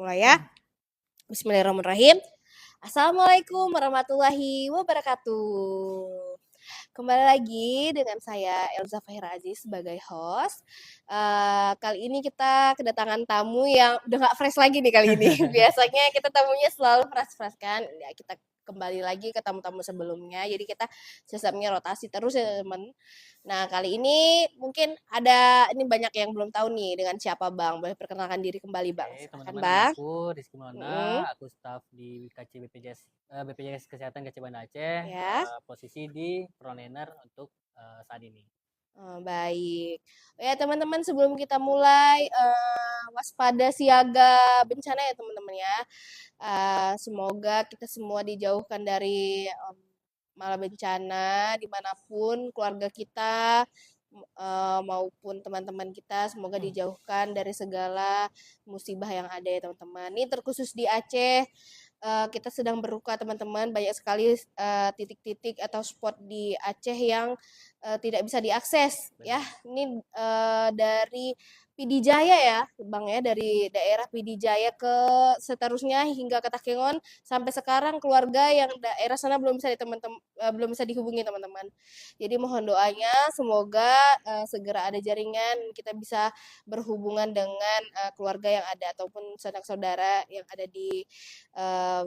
mulai ya. Bismillahirrahmanirrahim. Assalamualaikum warahmatullahi wabarakatuh. Kembali lagi dengan saya Elza Fahira Aziz sebagai host. Kali ini kita kedatangan tamu yang udah gak fresh lagi nih kali ini. Biasanya kita tamunya selalu fresh-fresh kan. Ya, kita kembali lagi ke tamu-tamu sebelumnya. Jadi kita sistemnya rotasi terus ya teman. Nah kali ini mungkin ini banyak yang belum tahu nih dengan siapa Bang. Boleh perkenalkan diri kembali Bang. Silakan Teman-teman, Bang. aku Rizky Maulana, aku staf di KC BPJS Kesehatan KC Banda Aceh, Ya. posisi di frontliner untuk saat ini. Baik. Ya teman-teman, sebelum kita mulai waspada siaga bencana ya teman-teman ya. Semoga kita semua dijauhkan dari malah bencana dimanapun, keluarga kita maupun teman-teman kita semoga dijauhkan dari segala musibah yang ada ya teman-teman. Ini terkhusus di Aceh. Kita sedang berduka teman-teman, banyak sekali titik-titik atau spot di Aceh yang tidak bisa diakses. Ya, ini dari PD Jaya ya, Bang ya, dari daerah PD Jaya ke seterusnya hingga ke Takengon sampai sekarang keluarga yang daerah sana belum bisa dihubungi teman-teman. Jadi mohon doanya semoga segera ada jaringan kita bisa berhubungan dengan keluarga yang ada ataupun sanak saudara yang ada di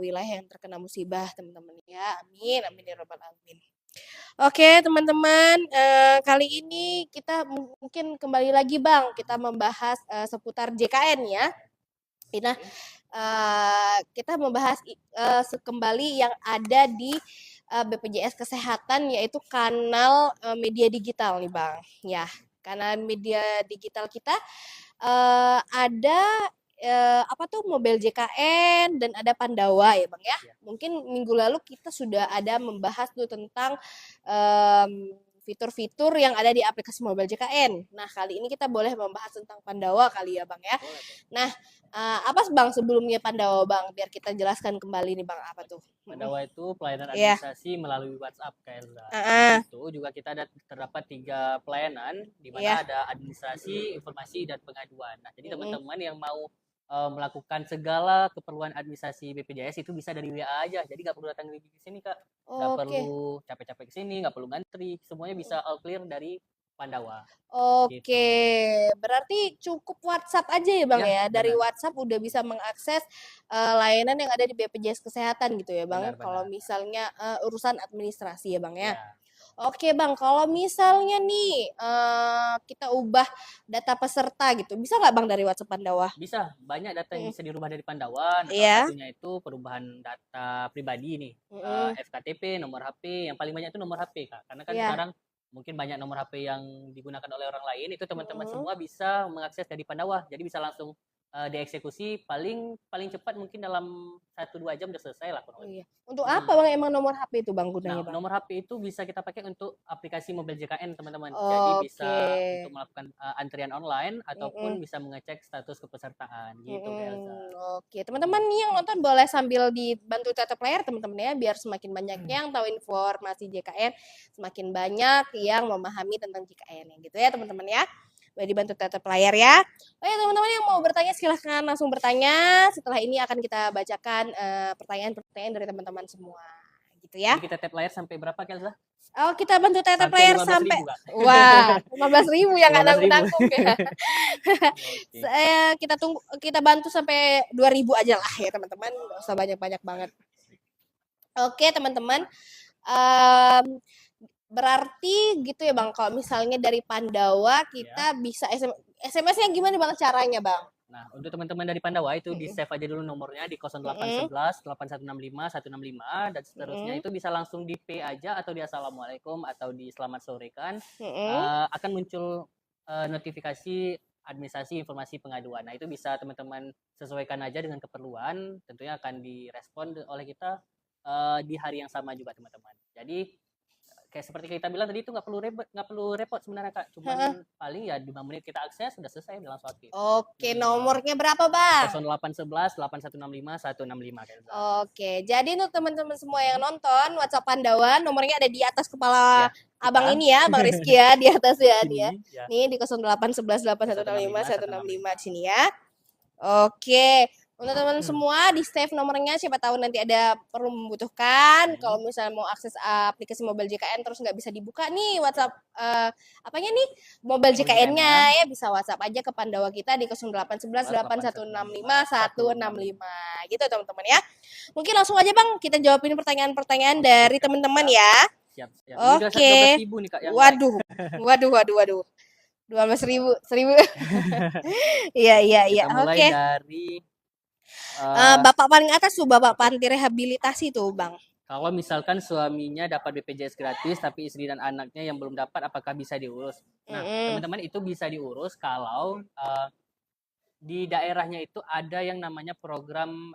wilayah yang terkena musibah teman-teman ya. Amin, amin ya rabbal alamin. Oke teman-teman, kali ini kita mungkin kembali lagi Bang, kita membahas seputar JKN ya. Nah, kita membahas kembali yang ada di BPJS Kesehatan yaitu kanal media digital nih Bang. Ya, kanal media digital kita ada Mobile JKN dan ada Pandawa ya Bang ya. Mungkin minggu lalu kita sudah ada membahas tuh tentang fitur-fitur yang ada di aplikasi Mobile JKN. Nah, kali ini kita boleh membahas tentang Pandawa kali ya Bang ya. Nah, apa Bang sebelumnya Pandawa Bang? Biar kita jelaskan kembali nih Bang, apa tuh? Pandawa itu pelayanan administrasi melalui WhatsApp KLZA. Itu juga kita terdapat 3 pelayanan di mana ada administrasi, informasi dan pengaduan. Nah, jadi teman-teman yang mau melakukan segala keperluan administrasi BPJS itu bisa dari WA aja. Jadi nggak perlu datang ke sini Kak. Nggak perlu capek-capek ke sini, nggak perlu ngantri. Semuanya bisa all clear dari Pandawa. Oke, berarti cukup WhatsApp aja ya Bang ya. Dari WhatsApp udah bisa mengakses layanan yang ada di BPJS Kesehatan gitu ya Bang. Kalau misalnya urusan administrasi ya Bang ya. Oke Bang, kalau misalnya nih kita ubah data peserta gitu, bisa nggak Bang dari WhatsApp Pandawa? Bisa, banyak data yang bisa dirubah dari Pandawa. Nah, salah satunya itu perubahan data pribadi nih, FKTP, nomor HP. Yang paling banyak itu nomor HP Kak, karena kan sekarang mungkin banyak nomor HP yang digunakan oleh orang lain. Itu teman-teman semua bisa mengakses dari Pandawa, jadi bisa langsung dieksekusi paling cepat mungkin dalam 1-2 jam udah selesai lah. Untuk apa Bang emang nomor HP itu Bang gunanya Bang? Nomor HP itu bisa kita pakai untuk aplikasi Mobile JKN teman-teman. Jadi bisa untuk melakukan antrian online ataupun bisa mengecek status kepesertaan gitu Elza. Oke, teman-teman nih yang nonton boleh sambil dibantu tata player teman-teman ya, biar semakin banyak yang tahu informasi JKN, semakin banyak yang memahami tentang JKN gitu ya teman-teman ya. Boleh dibantu tetap layar ya. Oke teman-teman yang mau bertanya silahkan langsung bertanya. Setelah ini akan kita bacakan pertanyaan-pertanyaan dari teman-teman semua. Gitu ya. Jadi kita tap layar sampai berapa Kelza? Oh kita bantu tetap layar sampai wah 15.000 yang nggak nanggung-nanggung ya. Kita bantu sampai 2.000 aja lah ya teman-teman. Nggak usah banyak-banyak banget. Oke teman-teman. Berarti gitu ya Bang, kalau misalnya dari Pandawa kita bisa SMS-nya gimana Bang caranya Bang? Nah, untuk teman-teman dari Pandawa itu di-save aja dulu nomornya di 0811 8165 165 dan seterusnya itu bisa langsung di P aja atau di Assalamualaikum atau di Selamat Sore kan. Akan muncul notifikasi administrasi informasi pengaduan. Nah, itu bisa teman-teman sesuaikan aja dengan keperluan, tentunya akan direspon oleh kita di hari yang sama juga teman-teman. Jadi kayak seperti kita bilang tadi itu nggak perlu repot sebenarnya Kak, cuman paling ya 5 menit kita akses sudah selesai langsung aktif. Oke, nomornya berapa Bang? 0811 8165 165 Kak. Oke, jadi untuk teman-teman semua yang nonton WhatsApp Pandawa nomornya ada di atas kepala abang ini ya, Bang Rizky ya, di atas ya nih ya. Nih di 0811 8165 165 di sini ya. Oke. Untuk teman-teman semua di save nomornya, siapa tahu nanti ada perlu membutuhkan. Kalau misalnya mau akses aplikasi Mobile JKN terus nggak bisa dibuka nih WhatsApp apanya nih Mobile JKN-nya ya bisa WhatsApp aja ke Pandawa kita di 0811 8165 165 gitu teman-teman ya. Mungkin langsung aja Bang kita jawabin pertanyaan-pertanyaan dari teman-teman ya. Siap. Oke. Ini 12.000 nih Kak yang Waduh. 12.000. Iya. kita mulai Oke. dari Bapak paling atas tuh Bapak panti rehabilitasi tuh Bang. kalau misalkan suaminya dapat BPJS gratis tapi istri dan anaknya yang belum dapat, apakah bisa diurus? Nah, teman-teman itu bisa diurus kalau di daerahnya itu ada yang namanya program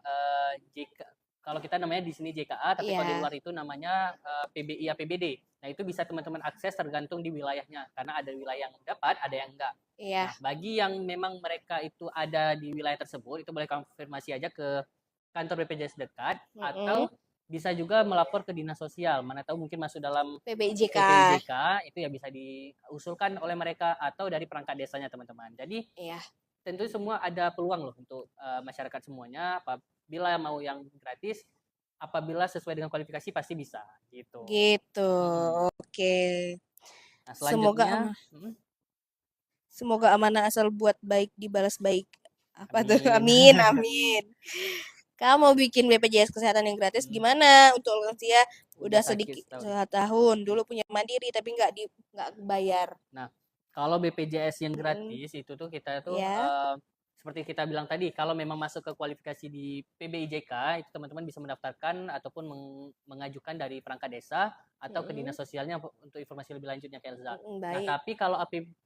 JK. Kalau kita namanya di sini JKA, tapi kalau di luar itu namanya PBI APBD. Nah, itu bisa teman-teman akses tergantung di wilayahnya, karena ada wilayah yang dapat, ada yang enggak. Iya. Nah, bagi yang memang mereka itu ada di wilayah tersebut, itu boleh konfirmasi aja ke kantor BPJS dekat, atau bisa juga melapor ke dinas sosial. Mana tahu mungkin masuk dalam PPIJK. itu ya bisa diusulkan oleh mereka atau dari perangkat desanya teman-teman. Jadi tentu semua ada peluang loh untuk masyarakat semuanya. Apabila mau yang gratis, apabila sesuai dengan kualifikasi pasti bisa gitu. Gitu. Oke. Nah, selanjutnya semoga amanah asal buat baik dibalas baik. Apa tuh? Amin. Kamu mau bikin BPJS kesehatan yang gratis gimana untuk lansia udah sedikit tahun dulu punya mandiri tapi nggak bayar. Nah, kalau BPJS yang gratis itu tuh kita tuh seperti kita bilang tadi, kalau memang masuk ke kualifikasi di PBIJK itu teman-teman bisa mendaftarkan ataupun mengajukan dari perangkat desa atau ke dinas sosialnya untuk informasi lebih lanjutnya ke Elza. Nah, tapi kalau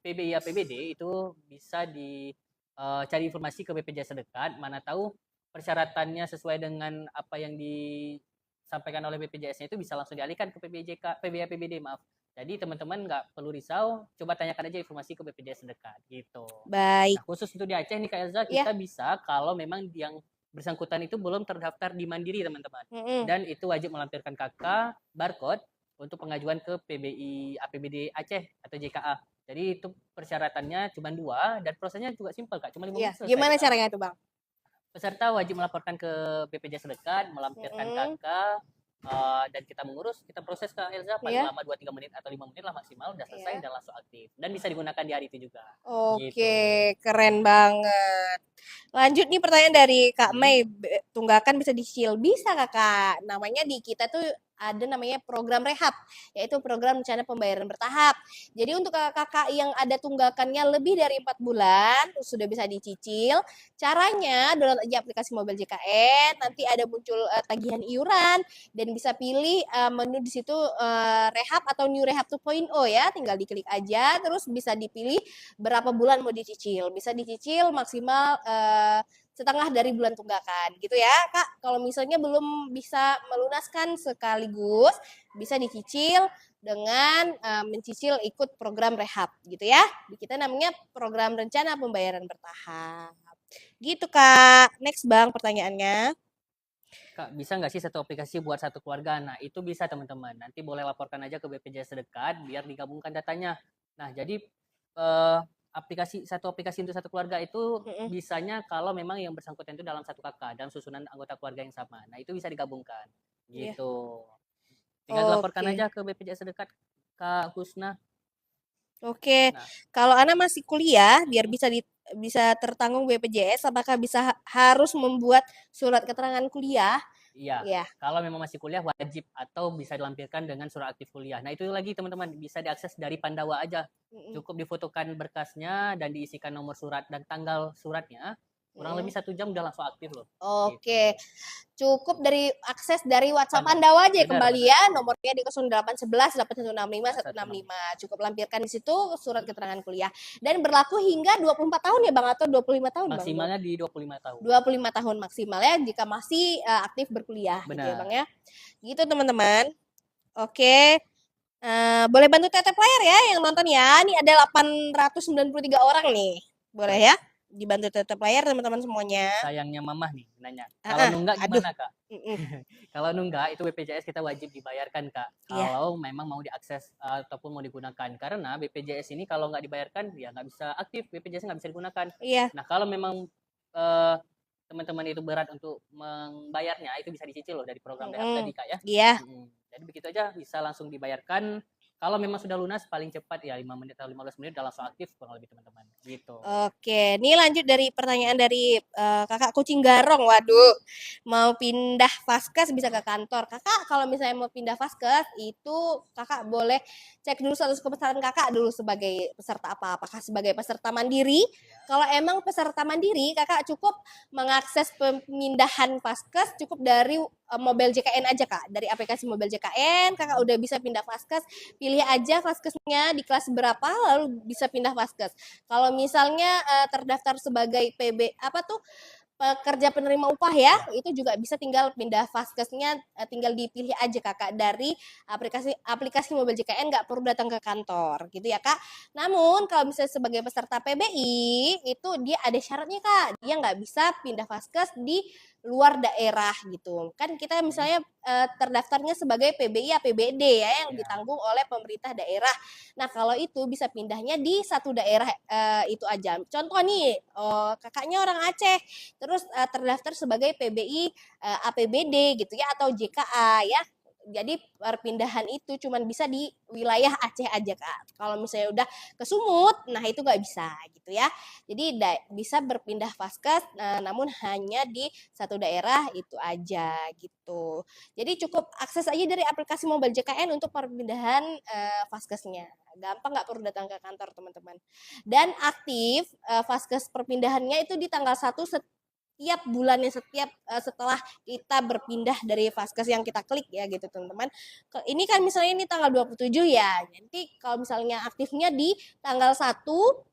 PBI APBD itu bisa dicari informasi ke BPJS terdekat, mana tahu persyaratannya sesuai dengan apa yang disampaikan oleh BPJS-nya itu bisa langsung dialihkan ke PBI APBD, maaf. Jadi teman-teman nggak perlu risau, coba tanyakan aja informasi ke BPJS terdekat gitu. Baik. Nah, khusus untuk di Aceh nih Kak Elza, kita bisa kalau memang yang bersangkutan itu belum terdaftar di Mandiri teman-teman. Dan itu wajib melampirkan KK barcode untuk pengajuan ke PBI APBD Aceh atau JKA. Jadi itu persyaratannya cuma 2 dan prosesnya juga simpel Kak, cuma 5 menit selesai. Gimana caranya tuh Bang? Peserta wajib melaporkan ke BPJS terdekat, melampirkan KK, dan kita mengurus, kita proses ke Elza paling lama 2-3 menit atau 5 menit lah maksimal, udah selesai dan langsung aktif. Dan bisa digunakan di hari itu juga. Oke, keren banget. Lanjut nih pertanyaan dari Kak Mei, tunggakan bisa dicicil. Bisa Kakak, namanya di kita tuh ada namanya program rehab, yaitu program rencana pembayaran bertahap. Jadi untuk kakak-kakak yang ada tunggakannya lebih dari 4 bulan, sudah bisa dicicil. Caranya download aja aplikasi Mobile JKN, nanti ada muncul tagihan iuran, dan bisa pilih menu di situ rehab atau new rehab 2.0 ya, tinggal diklik aja, terus bisa dipilih berapa bulan mau dicicil. Bisa dicicil maksimal setengah dari bulan tunggakan gitu ya Kak. Kalau misalnya belum bisa melunaskan sekaligus, bisa dicicil dengan mencicil ikut program rehab gitu ya. Kita namanya program rencana pembayaran bertahap. Gitu Kak. Next Bang pertanyaannya. Kak, bisa nggak sih satu aplikasi buat satu keluarga? Nah, itu bisa teman-teman. Nanti boleh laporkan aja ke BPJS terdekat biar digabungkan datanya. Nah, jadi satu aplikasi untuk satu keluarga itu bisanya kalau memang yang bersangkutan itu dalam satu kakak dalam susunan anggota keluarga yang sama. Nah, itu bisa digabungkan. Gitu. Tinggal dilaporkan aja ke BPJS terdekat, Kak Husna. Oke. Kalau Ana masih kuliah biar bisa tertanggung BPJS, apakah bisa harus membuat surat keterangan kuliah? Iya. Kalau memang masih kuliah wajib atau bisa dilampirkan dengan surat aktif kuliah. Nah, itu lagi teman-teman bisa diakses dari Pandawa aja. Cukup difotokan berkasnya dan diisikan nomor surat dan tanggal suratnya. Kurang lebih 1 jam udah langsung aktif loh. Oke. Cukup dari akses dari WhatsApp Pandawa aja kembali ya. Nomornya di 0811 8165 165. Cukup lampirkan di situ surat keterangan kuliah. Dan berlaku hingga 24 tahun ya Bang atau 25 tahun Bang? Maksimalnya di 25 tahun. 25 tahun maksimal ya jika masih aktif berkuliah gitu ya Bang ya. Gitu teman-teman. Oke. Boleh bantu tetep layar ya yang nonton ya. Ini ada 893 orang nih. Boleh ya? Dibantu tetep layar teman-teman semuanya. Sayangnya mamah nih nanya. Kalau nunggak gimana Kak? Kalau nunggak itu BPJS kita wajib dibayarkan Kak. Kalau memang mau diakses ataupun mau digunakan. Karena BPJS ini kalau nggak dibayarkan ya nggak bisa aktif. BPJS nggak bisa digunakan. Nah kalau memang teman-teman itu berat untuk membayarnya, itu bisa dicicil loh dari program rehab Mm-mm. tadi Kak ya. Iya. Jadi begitu aja bisa langsung dibayarkan. Kalau memang sudah lunas paling cepat ya 5 menit atau 15 menit udah langsung aktif kurang lebih teman-teman. Gitu. Oke, ini lanjut dari pertanyaan dari kakak kucing garong. Waduh, mau pindah vaskes bisa ke kantor. Kakak, kalau misalnya mau pindah vaskes, itu kakak boleh cek dulu status kepesertaan kakak dulu sebagai peserta apa. Apakah sebagai peserta mandiri? Kalau emang peserta mandiri, kakak cukup mengakses pemindahan vaskes cukup dari Mobile JKN aja kak. Dari aplikasi Mobile JKN, kakak udah bisa pindah vaskes. Pilih aja vaskesnya di kelas berapa, lalu bisa pindah vaskes. Kalau misalnya terdaftar sebagai PB apa tuh pekerja penerima upah ya, itu juga bisa tinggal pindah vaskesnya, tinggal dipilih aja kakak dari aplikasi Mobile JKN, nggak perlu datang ke kantor gitu ya kak. Namun kalau misalnya sebagai peserta PBI itu dia ada syaratnya kak, dia nggak bisa pindah vaskes di luar daerah gitu. Kan kita misalnya terdaftarnya sebagai PBI APBD ya yang ditanggung oleh pemerintah daerah. Nah, kalau itu bisa pindahnya di satu daerah itu aja. Contoh nih, kakaknya orang Aceh, terus terdaftar sebagai PBI APBD gitu ya atau JKA ya. Jadi perpindahan itu cuma bisa di wilayah Aceh aja kak. Kalau misalnya udah ke Sumut, nah itu nggak bisa gitu ya. Jadi bisa berpindah vaskes, namun hanya di satu daerah itu aja gitu. Jadi cukup akses aja dari aplikasi Mobile JKN untuk perpindahan vaskesnya. Gampang, nggak perlu datang ke kantor teman-teman. Dan aktif vaskes perpindahannya itu di tanggal 1 setiap bulannya, setelah kita berpindah dari vaskes yang kita klik ya gitu teman-teman. Ini kan misalnya ini tanggal 27 ya. Nanti kalau misalnya aktifnya di tanggal 1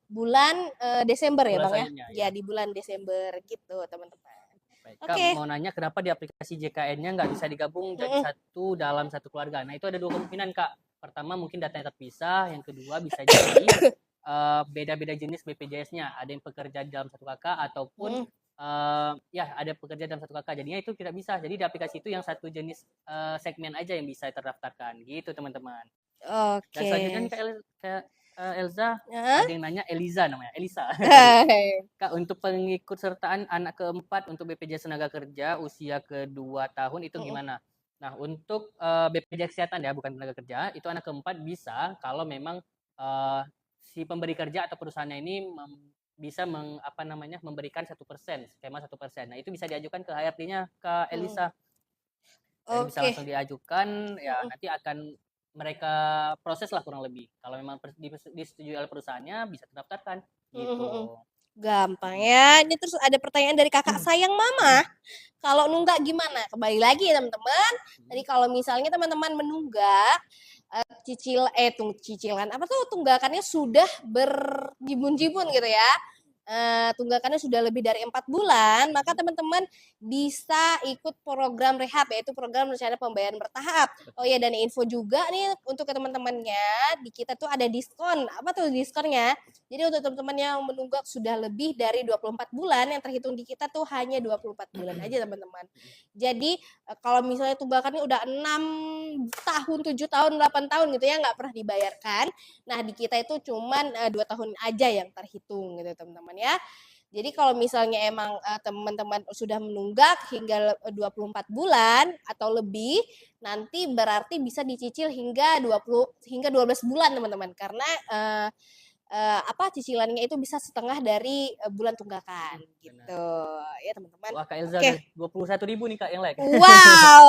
bulan Desember ya Bulan Bang ya. selanjutnya, Ya di bulan Desember gitu teman-teman. Baik, Kak, Oke. mau nanya kenapa di aplikasi JKN-nya nggak bisa digabung jadi satu dalam satu keluarga? Nah, itu ada dua kemungkinan, Kak. Pertama, mungkin datanya terpisah. Yang kedua, bisa jadi beda-beda jenis BPJS-nya. Ada yang pekerja di dalam satu kakak ataupun ya ada pekerja dalam satu kakak. Jadinya itu tidak bisa. Jadi di aplikasi itu yang satu jenis segmen aja yang bisa terdaftarkan. Gitu, teman-teman. Dan Oke. selanjutnya nih Kak Elza, Hah? ada yang nanya Eliza namanya, Elisa. Kak, untuk pengikut sertaan anak keempat untuk BPJS Tenaga Kerja usia kedua tahun itu gimana? Nah, untuk BPJS Kesehatan ya, bukan tenaga kerja, itu anak keempat bisa kalau memang si pemberi kerja atau perusahaannya ini bisa memberikan 1%, skema 1%. Nah, itu bisa diajukan ke HRD-nya, ke Elisa. Jadi bisa Oke. langsung diajukan, ya nanti akan mereka proses lah kurang lebih. Kalau memang disetujui oleh perusahaannya, bisa terdaftarkan gitu. Gampang ya. Ini terus ada pertanyaan dari kakak sayang mama. Kalau nunggak gimana? Kembali lagi ya teman-teman. Jadi kalau misalnya teman-teman menunggak cicilan apa tuh tunggakannya sudah berjibun-jibun gitu ya. Tunggakannya sudah lebih dari 4 bulan, maka teman-teman bisa ikut program rehab, yaitu program rencana pembayaran bertahap. Oh ya, dan info juga nih untuk ke teman-temannya, di kita tuh ada diskon. Apa tuh diskonnya? Jadi untuk teman-teman yang menunggak sudah lebih dari 24 bulan, yang terhitung di kita tuh hanya 24 bulan aja teman-teman. Jadi kalau misalnya tunggakannya udah 6 tahun, 7 tahun, 8 tahun gitu ya, nggak pernah dibayarkan. Nah di kita itu cuman 2 tahun aja yang terhitung gitu teman-teman ya. Jadi kalau misalnya emang teman-teman sudah menunggak hingga 24 bulan atau lebih, nanti berarti bisa dicicil hingga 12 bulan teman-teman, karena cicilannya itu bisa setengah dari bulan tunggakan gitu ya teman-teman. Wah, Kak Elza Oke. udah 21.000 nih Kak yang like. Wow,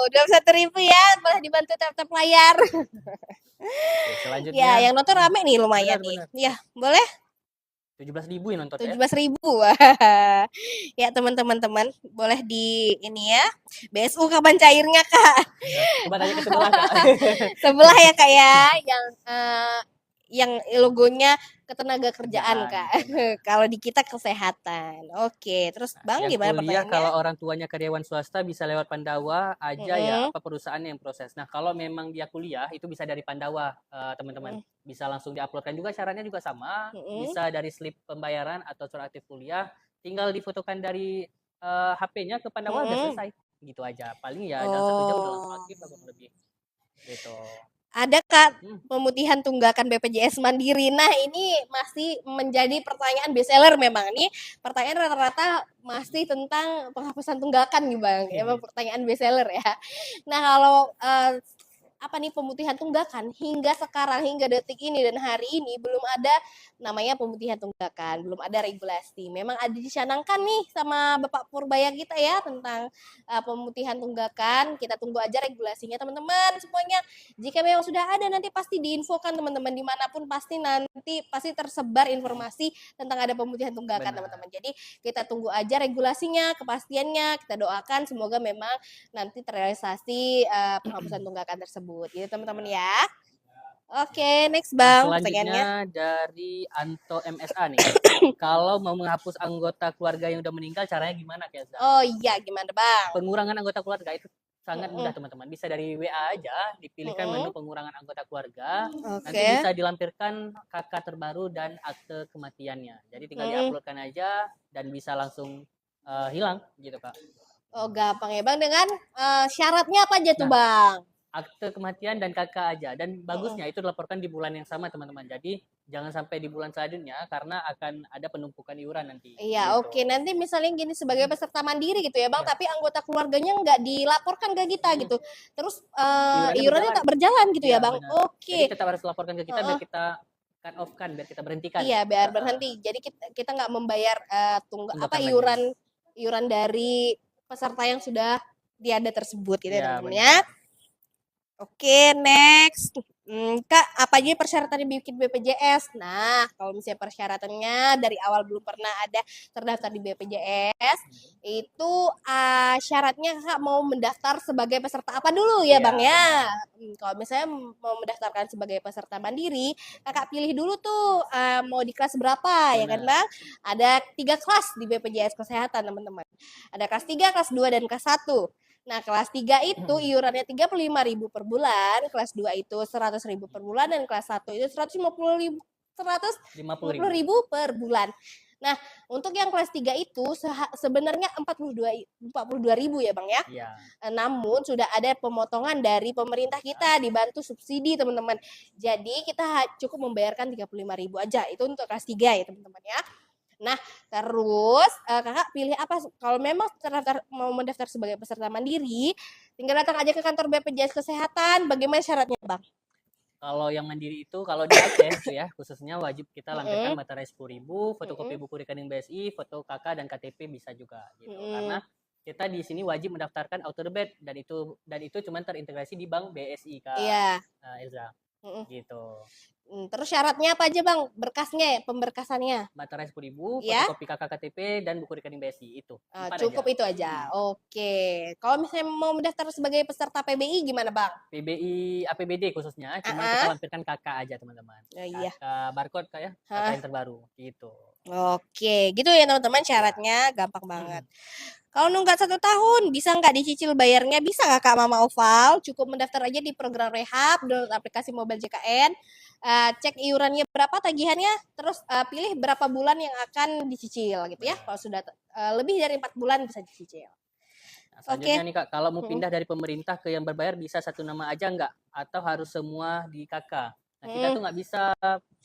21.000 ya, boleh dibantu tap-tap layar. Oke, selanjutnya. Ya, yang nonton rame nih lumayan Benar. nih. Ya, boleh? 17.000 yang nonton ya. 17.000. Ya, teman-teman, boleh di ini ya. BSU kapan cairnya, Kak? Coba tanya ke sebelah Kak. Sebelah ya, Kak ya, yang logonya ketenaga kerjaan, Kak. Kalau di kita kesehatan. Oke, terus Bang Yang gimana kuliah pertanyaannya? kalau orang tuanya karyawan swasta bisa lewat Pandawa aja ya, apa perusahaan yang proses. Nah, kalau memang dia kuliah itu bisa dari Pandawa, teman-teman. Bisa langsung diuploadkan juga, syaratnya juga sama. Bisa dari slip pembayaran atau surat aktif kuliah, tinggal difotokan dari HP-nya ke Pandawa udah selesai. Gitu aja. Paling ya dalam 1 jam udah langsung aktif lah kurang lebih. Gitu. Ada Kak Hmm, pemutihan tunggakan BPJS Mandiri. Nah, ini masih menjadi pertanyaan bestseller memang. Ini pertanyaan rata-rata masih tentang penghapusan tunggakan nih Bang. Emang iya. pertanyaan bestseller ya. Nah, kalau apa nih pemutihan tunggakan hingga sekarang hingga detik ini dan hari ini belum ada namanya pemutihan tunggakan, belum ada regulasi. Memang ada dicanangkan nih sama Bapak Purbaya kita ya tentang pemutihan tunggakan. Kita tunggu aja regulasinya teman-teman semuanya. Jika memang sudah ada nanti pasti diinfokan teman-teman dimanapun pasti nanti pasti tersebar informasi tentang ada pemutihan tunggakan Benar. teman-teman. Jadi kita tunggu aja regulasinya, kepastiannya. Kita doakan semoga memang nanti terrealisasi penghapusan tunggakan tersebut. Gitu teman-teman Ya. ya. Oke, next Nah, Bang pertanyaannya. selanjutnya dari Anto MSA nih. Kalau mau menghapus anggota keluarga yang udah meninggal, caranya gimana, Keza? Oh iya, gimana Bang? Pengurangan anggota keluarga itu sangat mudah, Mm-mm. teman-teman. Bisa dari WA aja, dipilihkan menu Mm-mm. pengurangan anggota keluarga. Nanti Oke. bisa dilampirkan kakak terbaru dan akte kematiannya. Jadi tinggal Mm-mm. diuploadkan aja dan bisa langsung hilang gitu, Kak. Oh gampang ya Bang dengan syaratnya apa aja tuh Nah, Bang? akte kematian dan kakak aja. Dan Mm-mm. bagusnya itu dilaporkan di bulan yang sama, teman-teman. Jadi jangan sampai di bulan selanjutnya karena akan ada penumpukan iuran nanti Iya, gitu. oke. Nanti misalnya gini sebagai peserta mandiri gitu ya, Bang, Ya. tapi anggota keluarganya nggak dilaporkan ke kita Mm-mm. gitu. Terus Iurannya iurannya berjalan. tak berjalan gitu ya, Iya, Bang. benar. Jadi Oke. tetap harus laporkan ke kita biar Heeh. kita cut off kan, biar kita berhentikan. Iya, biar Heeh. berhenti. Jadi kita nggak membayar apa Tunggakan lagi. iuran iuran dari peserta yang sudah tiada tersebut gitu ya, Iya, teman-teman ya. benar. Oke, next. Kak, apa aja persyaratan bikin BPJS? Nah, kalau misalnya persyaratannya dari awal belum pernah ada terdaftar di BPJS, itu syaratnya Kak mau mendaftar sebagai peserta apa dulu ya, Iya, Bang ya? benar. Kalau misalnya mau mendaftarkan sebagai peserta mandiri, Kakak pilih dulu tuh mau di kelas berapa ya kan, Benar. Bang? Ada 3 kelas di BPJS Kesehatan, teman-teman. Ada kelas 3, kelas 2, dan kelas 1. Nah, kelas 3 itu iurannya 35.000 per bulan, kelas 2 itu 100.000 per bulan, dan kelas 1 itu 150.000 50.000. per bulan. Nah, untuk yang kelas 3 itu sebenarnya 42.000 ya, Bang ya. Iya. Namun sudah ada pemotongan dari pemerintah kita dibantu subsidi, teman-teman. Jadi kita cukup membayarkan 35.000 aja. Itu untuk kelas 3 ya, teman-teman ya. Nah, terus Kakak pilih apa? Kalau memang mau mendaftar sebagai peserta mandiri, tinggal datang aja ke kantor BPJS Kesehatan. Bagaimana syaratnya, Bang? Kalau yang mandiri itu, kalau di Aceh itu ya, khususnya wajib kita lampirkan Mm-mm. materai 10.000, fotokopi Mm-mm. buku rekening BSI, foto KK dan KTP bisa juga gitu. Mm-mm. Karena kita di sini wajib mendaftarkan auto debit dan itu cuma terintegrasi di bank BSI, Kak. Iya. Elza. Mm-mm. Gitu. Terus syaratnya apa aja, Bang? Berkasnya, pemberkasannya? Materai 10.000, Ya, fotokopi KK KTP dan buku rekening BSI itu. 4 cukup aja. itu aja. Oke. Kalau misalnya mau mendaftar sebagai peserta PBI gimana, Bang? PBI APBD khususnya, cuman kita Ah, lampirkan KK aja, teman-teman. iya. KK barcode kayak KK Hah. yang terbaru gitu. Oke, gitu ya teman-teman syaratnya gampang banget. Kalau nunggak 1 tahun, bisa nggak dicicil bayarnya? Bisa nggak Kak Mama Oval? Cukup mendaftar aja di program rehab, download aplikasi mobile JKN, cek iurannya berapa tagihannya, terus pilih berapa bulan yang akan dicicil gitu ya. Kalau sudah lebih dari 4 bulan bisa dicicil. Nah, Oke. selanjutnya nih Kak, kalau mau pindah dari pemerintah ke yang berbayar bisa satu nama aja nggak? Atau harus semua di KK? Nah, kita tuh nggak bisa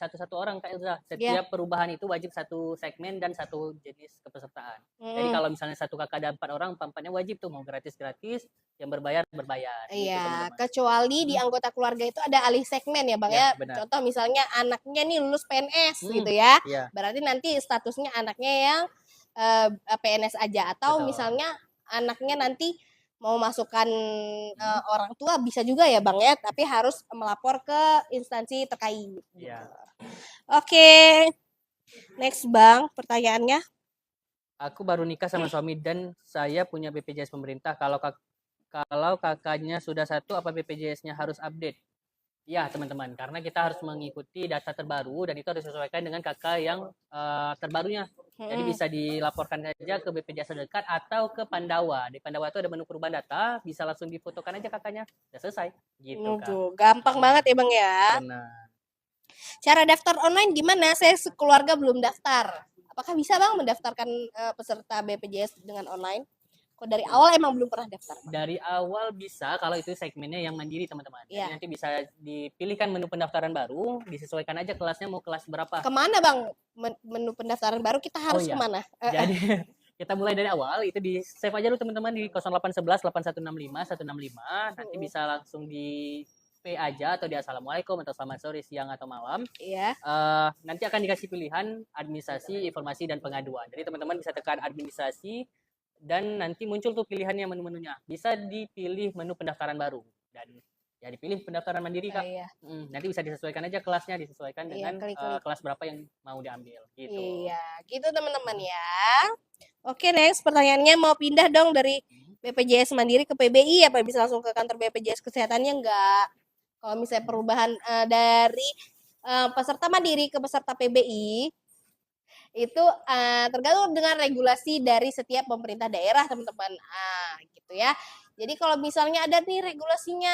satu-satu orang Kak Elza. Setiap perubahan itu wajib satu segmen dan satu jenis kepesertaan. Jadi kalau misalnya satu KK ada 4 orang, 4-4-nya wajib tuh mau gratis-gratis, yang berbayar berbayar. Gitu, Iya, teman-teman. kecuali di anggota keluarga itu ada alih segmen ya Bang Ya, ya. benar. Contoh misalnya anaknya nih lulus PNS gitu ya. Iya. Berarti nanti statusnya anaknya yang PNS aja. Atau Betul. misalnya anaknya nanti mau masukkan orang tua bisa juga ya Bang ya. Tapi harus melapor ke instansi terkait. Iya. Oke, next Bang pertanyaannya. Aku baru nikah sama suami dan saya punya BPJS pemerintah. Kalau kakaknya sudah satu, apa BPJS-nya harus update? Ya, teman-teman, karena kita harus mengikuti data terbaru dan itu harus disesuaikan dengan kakak yang terbarunya. Jadi bisa dilaporkan saja ke BPJS terdekat atau ke Pandawa. Di Pandawa itu ada menu perubahan data, bisa langsung difotokan aja kakaknya. Udah selesai. Gitu, Kak. Gampang banget ya Bang ya. Benar. Cara daftar online gimana? Saya sekeluarga belum daftar. Apakah bisa Bang mendaftarkan peserta BPJS dengan online? Kok dari awal emang belum pernah daftar? Dari awal bisa, kalau itu segmennya yang mandiri teman-teman. Jadi Iya. nanti bisa dipilihkan menu pendaftaran baru, disesuaikan aja kelasnya mau kelas berapa. Kemana Bang menu pendaftaran baru kita harus iya. kemana? Jadi kita mulai dari awal, itu di save aja dulu teman-teman di 0811 8165 165. Nanti bisa langsung di P aja atau di Assalamualaikum atau selamat sore, siang atau malam. Iya. Nanti akan dikasih pilihan administrasi, informasi, dan pengaduan. Jadi teman-teman bisa tekan administrasi dan nanti muncul tuh pilihannya menu-menunya. Bisa dipilih menu pendaftaran baru dan ya dipilih pendaftaran mandiri Kak. Iya. Nanti bisa disesuaikan aja kelasnya, disesuaikan Iya, dengan klik-klik. kelas berapa yang mau diambil gitu. Iya, gitu teman-teman ya. Oke, next pertanyaannya mau pindah dong dari BPJS Mandiri ke PBI apa bisa langsung ke kantor BPJS Kesehatannya enggak? Kalau misalnya perubahan dari peserta Mandiri ke peserta PBI itu tergantung dengan regulasi dari setiap pemerintah daerah teman-teman, gitu ya. Jadi kalau misalnya ada nih regulasinya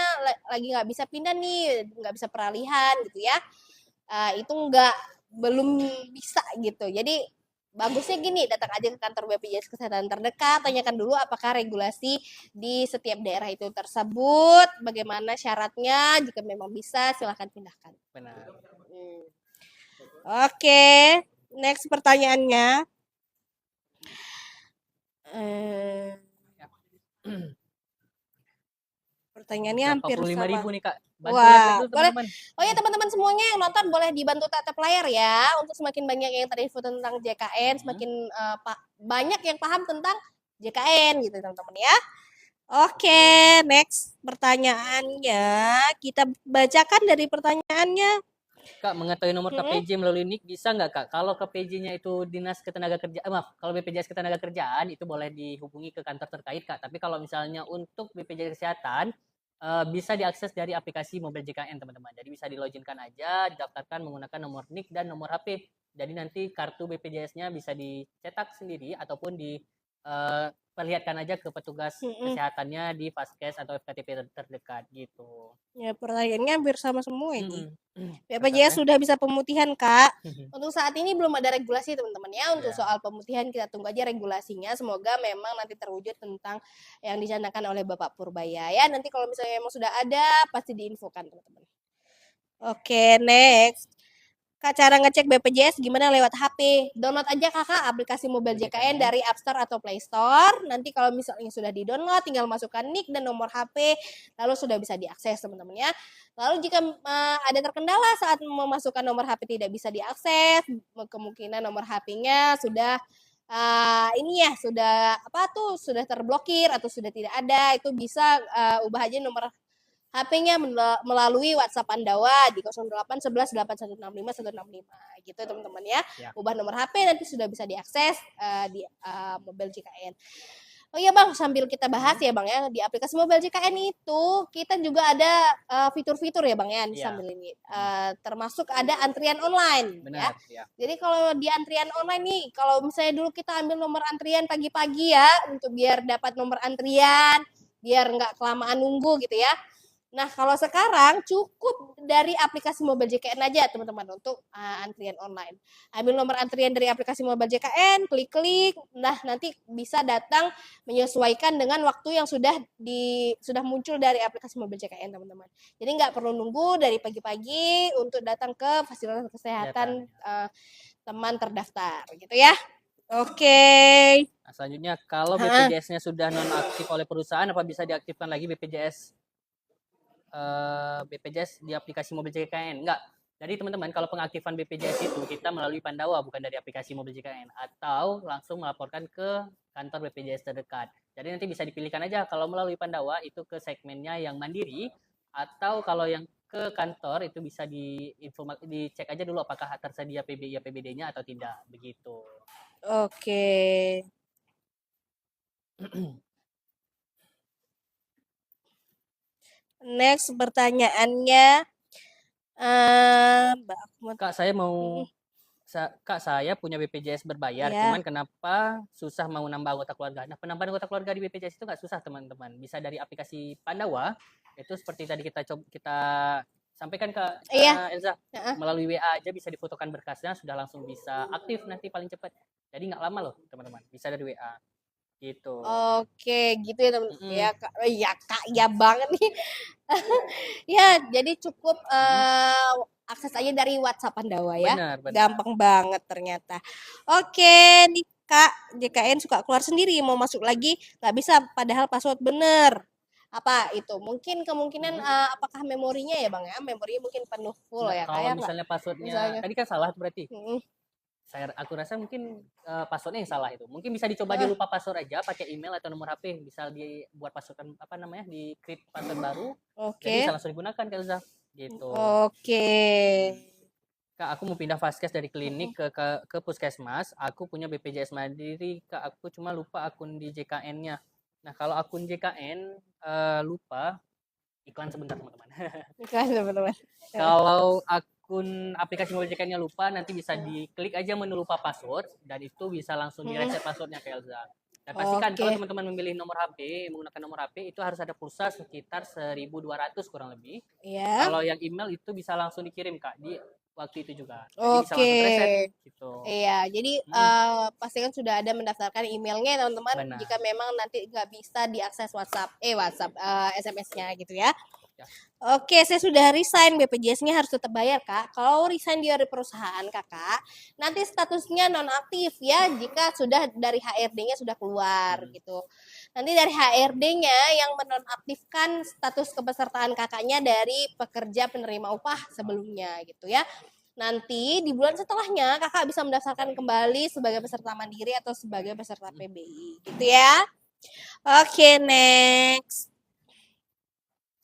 lagi nggak bisa pindah nih, nggak bisa peralihan gitu ya, itu belum bisa gitu. Jadi bagusnya gini, datang aja ke kantor BPJS Kesehatan terdekat, tanyakan dulu apakah regulasi di setiap daerah itu tersebut, bagaimana syaratnya, jika memang bisa silahkan pindahkan. Benar. Oke, next pertanyaannya. Pertanyaannya hampir sama. 45.000 nih Kak. Bantu Wah, dulu, boleh. teman-teman. Oh ya teman-teman semuanya yang nonton boleh dibantu tatap layar ya untuk semakin banyak yang terinfo tentang JKN, semakin banyak yang paham tentang JKN gitu teman-teman ya. Oke, next pertanyaannya kita bacakan dari pertanyaannya. Kak, mengetahui nomor KPJ melalui NIK bisa nggak Kak? Kalau KPJ-nya itu Dinas Ketenagakerjaan, maaf, kalau BPJS Ketenagakerjaan itu boleh dihubungi ke kantor terkait Kak. Tapi kalau misalnya untuk BPJS Kesehatan bisa diakses dari aplikasi Mobil JKN teman-teman. Jadi bisa diloginkan aja, didaftarkan menggunakan nomor NIK dan nomor HP. Jadi nanti kartu BPJS-nya bisa dicetak sendiri ataupun perlihatkan aja ke petugas kesehatannya di Vaskes atau FKTP terdekat gitu. Ya, pertanyaannya hampir sama semua ini. BPJS sudah bisa pemutihan, Kak. Untuk saat ini belum ada regulasi, teman-teman ya. Untuk soal pemutihan kita tunggu aja regulasinya. Semoga memang nanti terwujud tentang yang dicanangkan oleh Bapak Purbaya ya. Nanti kalau misalnya memang sudah ada pasti diinfokan, teman-teman. Oke, next. Kak, cara ngecek BPJS gimana lewat HP? Download aja Kakak aplikasi Mobil JKN dari App Store atau Play Store. Nanti kalau misalnya sudah di-download, tinggal masukkan NIK dan nomor HP, lalu sudah bisa diakses teman-teman ya. Lalu jika ada terkendala saat memasukkan nomor HP tidak bisa diakses, kemungkinan nomor HP-nya sudah sudah terblokir atau sudah tidak ada, itu bisa ubah aja nomor HP-nya melalui WhatsApp Pandawa di 08 11 8165 165 gitu teman-teman ya. Ubah nomor HP nanti sudah bisa diakses di Mobil JKN. Oh iya Bang, sambil kita bahas ya Bang ya, di aplikasi Mobil JKN itu kita juga ada fitur-fitur ya Bang ya sambil ini. Termasuk ada antrian online. Benar, ya. Jadi kalau di antrian online nih, kalau misalnya dulu kita ambil nomor antrian pagi-pagi ya, untuk biar dapat nomor antrian, biar nggak kelamaan nunggu gitu ya. Nah, kalau sekarang cukup dari aplikasi Mobil JKN aja, teman-teman, untuk antrian online. Ambil nomor antrian dari aplikasi Mobil JKN, klik-klik, nah nanti bisa datang menyesuaikan dengan waktu yang sudah muncul dari aplikasi Mobil JKN, teman-teman. Jadi nggak perlu nunggu dari pagi-pagi untuk datang ke fasilitas kesehatan teman terdaftar, gitu ya. Oke. Nah, selanjutnya, kalau BPJS-nya sudah nonaktif oleh perusahaan, apa bisa diaktifkan lagi BPJS di aplikasi Mobil JKN? Enggak. Jadi teman-teman, kalau pengaktifan BPJS itu kita melalui Pandawa, bukan dari aplikasi Mobil JKN, atau langsung melaporkan ke kantor BPJS terdekat. Jadi nanti bisa dipilihkan aja kalau melalui Pandawa itu ke segmennya yang mandiri, atau kalau yang ke kantor itu bisa dicek aja dulu apakah tersedia PBI APBD-nya atau tidak, begitu. Oke. Next pertanyaannya, Mbak Ahmad. Kak, saya punya BPJS berbayar, cuman kenapa susah mau nambah anggota keluarga? Nah, penambahan anggota keluarga di BPJS itu nggak susah, teman-teman. Bisa dari aplikasi Pandawa, itu seperti tadi kita sampaikan ke Elza, melalui WA aja bisa difotokan berkasnya, sudah langsung bisa aktif nanti paling cepat. Jadi nggak lama loh, teman-teman. Bisa dari WA. gitu. Oke, gitu ya teman Mm-mm. ya Kak. Oh, iya Kak, ya banget nih. Ya, jadi cukup Mm-mm. akses aja dari WhatsApp Pandawa ya. Benar, benar. Gampang banget ternyata. Oke, nih Kak, JKN suka keluar sendiri mau masuk lagi nggak bisa padahal password bener. Apa itu? Mungkin kemungkinan Mm-mm. apakah memorinya ya Bang ya? Memorinya mungkin penuh full Nggak, ya kalau kayak nggak? misalnya passwordnya Misalnya. tadi kan salah berarti. Mm-mm. Aku rasa mungkin passwordnya yang salah itu. Mungkin bisa dicoba Ah, dilupa password aja pakai email atau nomor HP. Bisa dibuat password apa namanya di create password baru. Jadi bisa oke. langsung digunakan Kak Elza. Gitu. Oke. Kak, aku mau pindah vaskes dari klinik Mm-mm. ke puskesmas. Aku punya BPJS Mandiri. Kak, aku cuma lupa akun di JKN-nya. Nah, kalau akun JKN lupa, iklan sebentar teman-teman. Bukan teman-teman. Kalau akun aplikasi mobile JKN-nya lupa, nanti bisa diklik aja menu lupa password dan itu bisa langsung Mm-mm. direset passwordnya ke Elza. Dan pastikan kalau Oke. teman-teman memilih nomor HP, menggunakan nomor HP itu harus ada pulsa sekitar 1.200 kurang lebih. Ya. Kalau yang email itu bisa langsung dikirim Kak di waktu itu juga. Jadi bisa Oke. langsung reset gitu. Iya, jadi Mm, pastikan sudah ada mendaftarkan emailnya ya, teman-teman. Jika benar. memang nanti nggak bisa diakses WhatsApp, SMS-nya gitu ya. Ya. Oke, saya sudah resign. BPJS-nya harus tetap bayar, Kak. Kalau resign dari perusahaan, Kakak, nanti statusnya nonaktif ya jika sudah dari HRD-nya sudah keluar Hmm. gitu. Nanti dari HRD-nya yang menonaktifkan status kepesertaan Kakaknya dari pekerja penerima upah sebelumnya gitu ya. Nanti di bulan setelahnya Kakak bisa mendaftarkan kembali sebagai peserta mandiri atau sebagai peserta PBI gitu ya. Oke, next.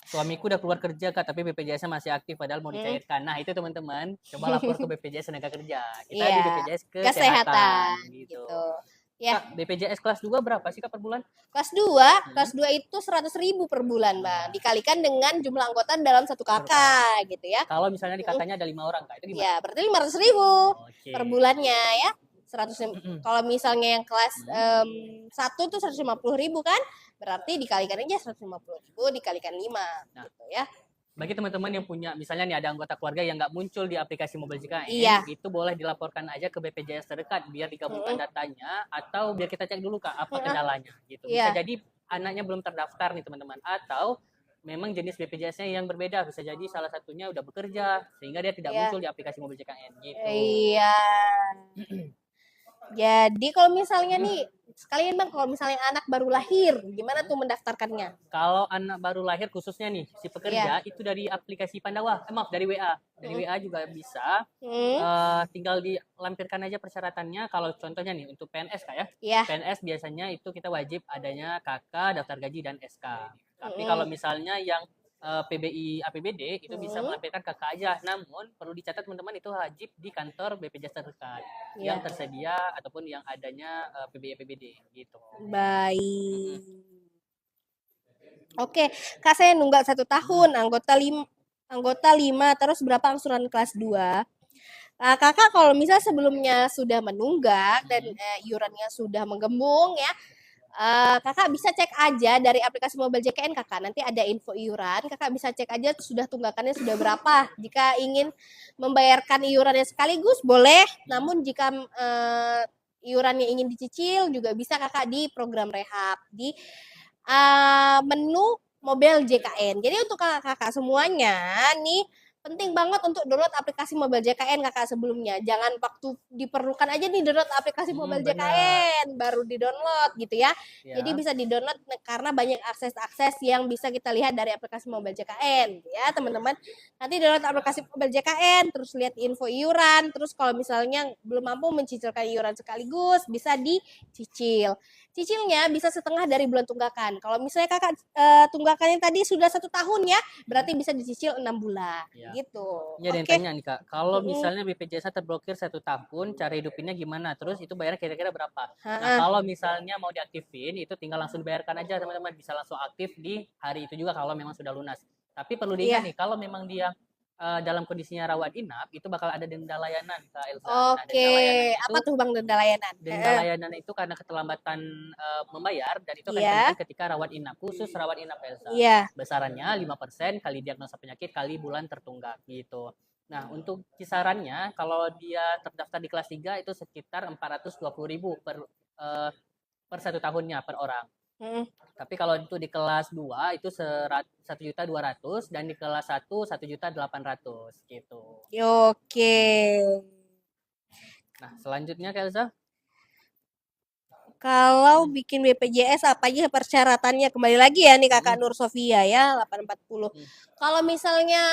Suamiku udah keluar kerja Kak, tapi BPJS-nya masih aktif padahal mau Hmm. dicairkan. Nah, itu teman-teman, coba lapor ke BPJS Tenaga Kerja. Kita di Iya, BPJS kesehatan Kesehatan gitu. gitu. Ya, Kak, BPJS kelas 2 berapa sih Kak per bulan? kelas 2, Hmm. kelas 2 itu 100.000 per bulan, Bang. Nah, Dikalikan dengan jumlah anggota dalam satu serupa. kakak gitu ya. Kalau misalnya di Mm, kakaknya ada 5 orang Kak, itu gimana? ya, berarti 500.000 per Oke. bulannya ya. 100, Mm-mm. kalau misalnya yang kelas Hmm. 1 tuh 150.000 kan, berarti dikalikan aja 150.000 dikalikan 5 Nah, gitu ya. bagi teman-teman yang punya, misalnya nih ada anggota keluarga yang nggak muncul di aplikasi Mobile JKN, Iya. itu boleh dilaporkan aja ke BPJS terdekat biar digabungkan Mm-mm. datanya atau biar kita cek dulu Kak apa Mm-mm. kendalanya gitu. Bisa Iya. jadi anaknya belum terdaftar nih teman-teman atau memang jenis BPJS-nya yang berbeda. Bisa jadi salah satunya udah bekerja sehingga dia tidak Iya. muncul di aplikasi Mobile JKN gitu. Iya. Jadi kalau misalnya Mm. nih, sekalian Bang, kalau misalnya anak baru lahir, gimana tuh mendaftarkannya? Kalau anak baru lahir khususnya nih si Iya. pekerja itu dari aplikasi Pandawa, maaf dari WA. Dari Mm. WA juga bisa. Hmm. Tinggal dilampirkan aja persyaratannya. Kalau contohnya nih untuk PNS Kak ya. Iya. PNS biasanya itu kita wajib adanya KK, daftar gaji dan SK. Tapi kalau Mm. misalnya yang PBI APBD itu bisa Mm. melampirkan KK aja. Namun perlu dicatat teman-teman itu wajib di kantor BPJS terdekat yang Iya. tersedia ataupun yang adanya PBI APBD gitu. Mm-mm. Baik. Oke, Kak saya nunggak 1 tahun, anggota 5, terus berapa angsuran kelas 2? Nah, Kakak kalau misal sebelumnya sudah menunggak dan Mm-mm. iurannya sudah menggembung ya, Kakak bisa cek aja dari aplikasi Mobile JKN Kakak. Nanti ada info iuran, Kakak bisa cek aja sudah tunggakannya sudah berapa. Jika ingin membayarkan iurannya sekaligus boleh, namun jika iurannya ingin dicicil juga bisa Kakak di program rehab di menu Mobile JKN. Jadi untuk kakak-kakak semuanya nih penting banget untuk download aplikasi Mobile JKN kakak sebelumnya. Jangan waktu diperlukan aja nih download aplikasi Mobile Benar. JKN baru di-download gitu ya. Jadi Ya. bisa di-download karena banyak akses-akses yang bisa kita lihat dari aplikasi Mobile JKN ya, teman-teman. Nanti download aplikasi Mobile JKN, terus lihat info iuran, terus kalau misalnya belum mampu mencicilkan iuran sekaligus bisa dicicil. Cicilnya bisa setengah dari bulan tunggakan. Kalau misalnya kakak tunggakannya tadi sudah 1 tahun ya, berarti bisa dicicil 6 bulan. Ya. Gitu. Ini ada yang Oke. tanya nih Kak, kalau Mm-mm. misalnya BPJS terblokir 1 tahun, cara hidupinnya gimana? Terus itu bayarnya kira-kira berapa? Nah, Ha-ha. kalau misalnya mau diaktifin, itu tinggal langsung dibayarkan aja teman-teman. Bisa langsung aktif di hari itu juga kalau memang sudah lunas. Tapi perlu diingat Iya. nih, kalau memang dia dalam kondisinya rawat inap, itu bakal ada denda layanan Kak Elza. Nah, Oke. denda layanan itu Apa tuh Bang denda layanan? denda layanan itu karena keterlambatan membayar dan itu akan Iya. dikenakan ketika rawat inap, khusus rawat inap Elsa. Iya. Besarannya 5% kali diagnosa penyakit kali bulan tertunggak gitu. Nah, untuk kisarannya kalau dia terdaftar di kelas 3 itu sekitar 420.000 per per 1 tahunnya per orang. Mm. Tapi kalau itu di kelas 2 itu 1.200.000 dan di kelas 1 1.800.000 gitu. Oke. Nah, selanjutnya Kelsa. Kalau bikin BPJS apa aja persyaratannya? Kembali lagi ya nih Kakak Nur Sofia ya 840. Kalau misalnya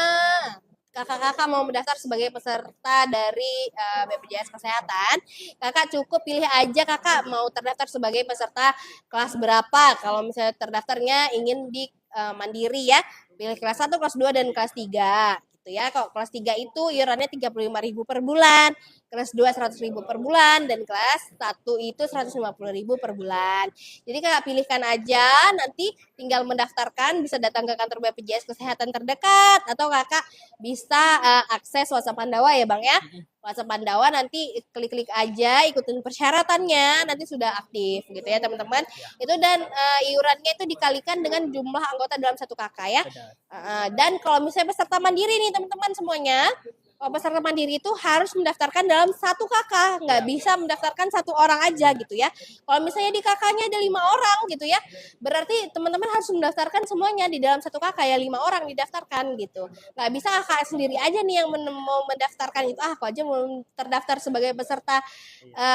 kakak-kakak mau mendaftar sebagai peserta dari BPJS Kesehatan, kakak cukup pilih aja kakak mau terdaftar sebagai peserta kelas berapa. Kalau misalnya terdaftarnya ingin di mandiri ya, pilih kelas 1, kelas 2, dan kelas 3. Gitu ya. Kalau kelas 3 itu iurannya 35.000 per bulan, kelas 2 100.000 per bulan, dan kelas 1 itu 150.000 per bulan. Jadi kakak pilihkan aja, nanti tinggal mendaftarkan, bisa datang ke kantor BPJS Kesehatan terdekat, atau kakak bisa akses WhatsApp Pandawa ya Bang ya. WhatsApp Pandawa nanti klik-klik aja, ikutin persyaratannya, nanti sudah aktif gitu ya teman-teman. Itu dan iurannya itu dikalikan dengan jumlah anggota dalam satu kakak ya. Dan kalau misalnya peserta mandiri nih teman-teman semuanya, kalau peserta mandiri itu harus mendaftarkan dalam satu kakak, nggak bisa mendaftarkan satu orang aja gitu ya. Kalau misalnya di kakaknya ada 5 orang gitu ya, berarti teman-teman harus mendaftarkan semuanya di dalam satu kakak ya, 5 orang didaftarkan gitu. Nggak bisa kakak sendiri aja nih yang mau mendaftarkan itu, aku aja mau terdaftar sebagai peserta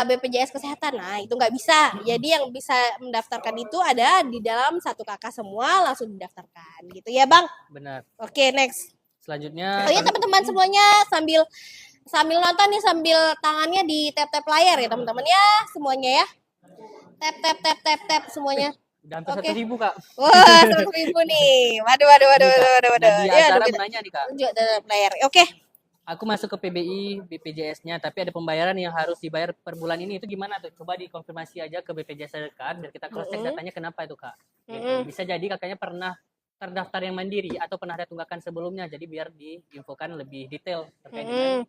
BPJS Kesehatan. Nah itu nggak bisa. Jadi yang bisa mendaftarkan itu ada di dalam satu kakak semua, langsung didaftarkan gitu ya Bang. Benar. Oke, next. Selanjutnya. Oh ya teman-teman semuanya sambil nonton nih, sambil tangannya di tap layar ya teman-teman ya semuanya ya. Tap semuanya. Udah hampir 1.000 Kak. Wah 100.000 nih. Waduh. Nadia Azhara menanya nih Kak. Tunjuk tap layar. Oke. Aku masuk ke PBI BPJS-nya, tapi ada pembayaran yang harus dibayar per bulan ini. Itu gimana tuh? Coba dikonfirmasi aja ke BPJS terdekat biar kita cross check datanya kenapa itu Kak. Gitu. Bisa jadi kakaknya pernah terdaftar yang mandiri atau pernah ada tunggakan sebelumnya, jadi biar diinfokan lebih detail terkait dengan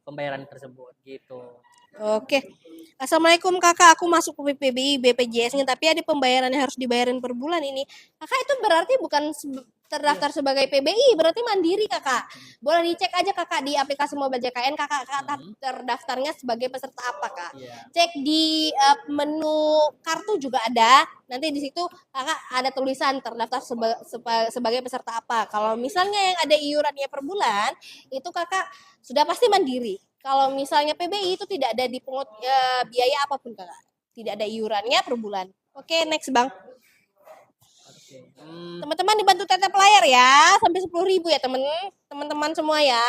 pembayaran tersebut gitu. Oke. Assalamualaikum kakak, aku masuk ke PBI BPJS-nya tapi ada pembayaran yang harus dibayarin per bulan ini. Kakak itu berarti bukan terdaftar sebagai PBI, berarti mandiri kakak. Boleh dicek aja kakak di aplikasi Mobile JKN, kakak terdaftarnya sebagai peserta apa kak. Cek di menu kartu juga ada, nanti di situ kakak ada tulisan terdaftar sebagai peserta apa. Kalau misalnya yang ada iurannya per bulan, itu kakak sudah pasti mandiri. Kalau misalnya PBI itu tidak ada dipungut biaya apapun kakak, tidak ada iurannya per bulan. Oke, next Bang. Teman-teman dibantu tap layar ya, sampai 10.000 ya teman-teman semua ya.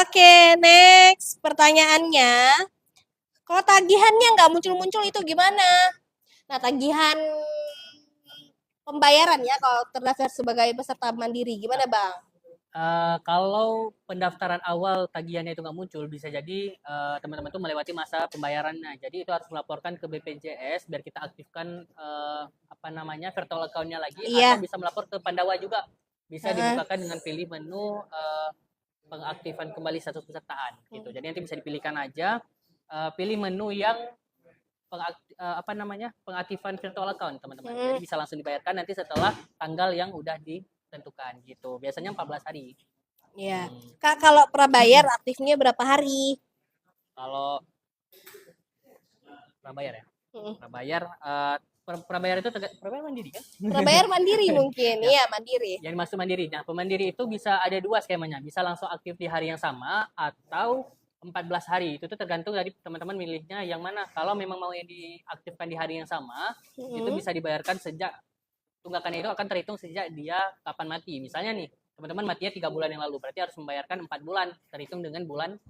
Oke, next pertanyaannya, kalau tagihannya nggak muncul-muncul itu gimana? Nah, tagihan pembayaran ya kalau terdaftar sebagai peserta mandiri, gimana Bang? Kalau pendaftaran awal tagihannya itu nggak muncul, bisa jadi teman-teman tuh melewati masa pembayarannya. Jadi itu harus melaporkan ke BPJS biar kita aktifkan virtual account-nya lagi, atau bisa melapor ke Pandawa juga. Bisa dibukakan dengan pilih menu pengaktifan kembali status pesertaan gitu. Jadi nanti bisa dipilihkan aja, pilih menu yang pengaktifan virtual account teman-teman. Jadi bisa langsung dibayarkan nanti setelah tanggal yang udah ditentukan gitu. Biasanya 14 hari. Iya. Kak, kalau prabayar aktifnya berapa hari? Kalau prabayar ya. Prabayar itu prabayar mandiri kan? Prabayar mandiri mungkin. Iya, mandiri. Yang masuk mandiri. Nah, pemandiri itu bisa ada 2 skemanya. Bisa langsung aktif di hari yang sama atau 14 hari. Itu tuh tergantung dari teman-teman milihnya yang mana. Kalau memang mau yang diaktifkan di hari yang sama, itu bisa dibayarkan sejak tunggakannya itu akan terhitung sejak dia kapan mati. Misalnya nih, teman-teman matinya 3 bulan yang lalu, berarti harus membayarkan 4 bulan, terhitung dengan bulan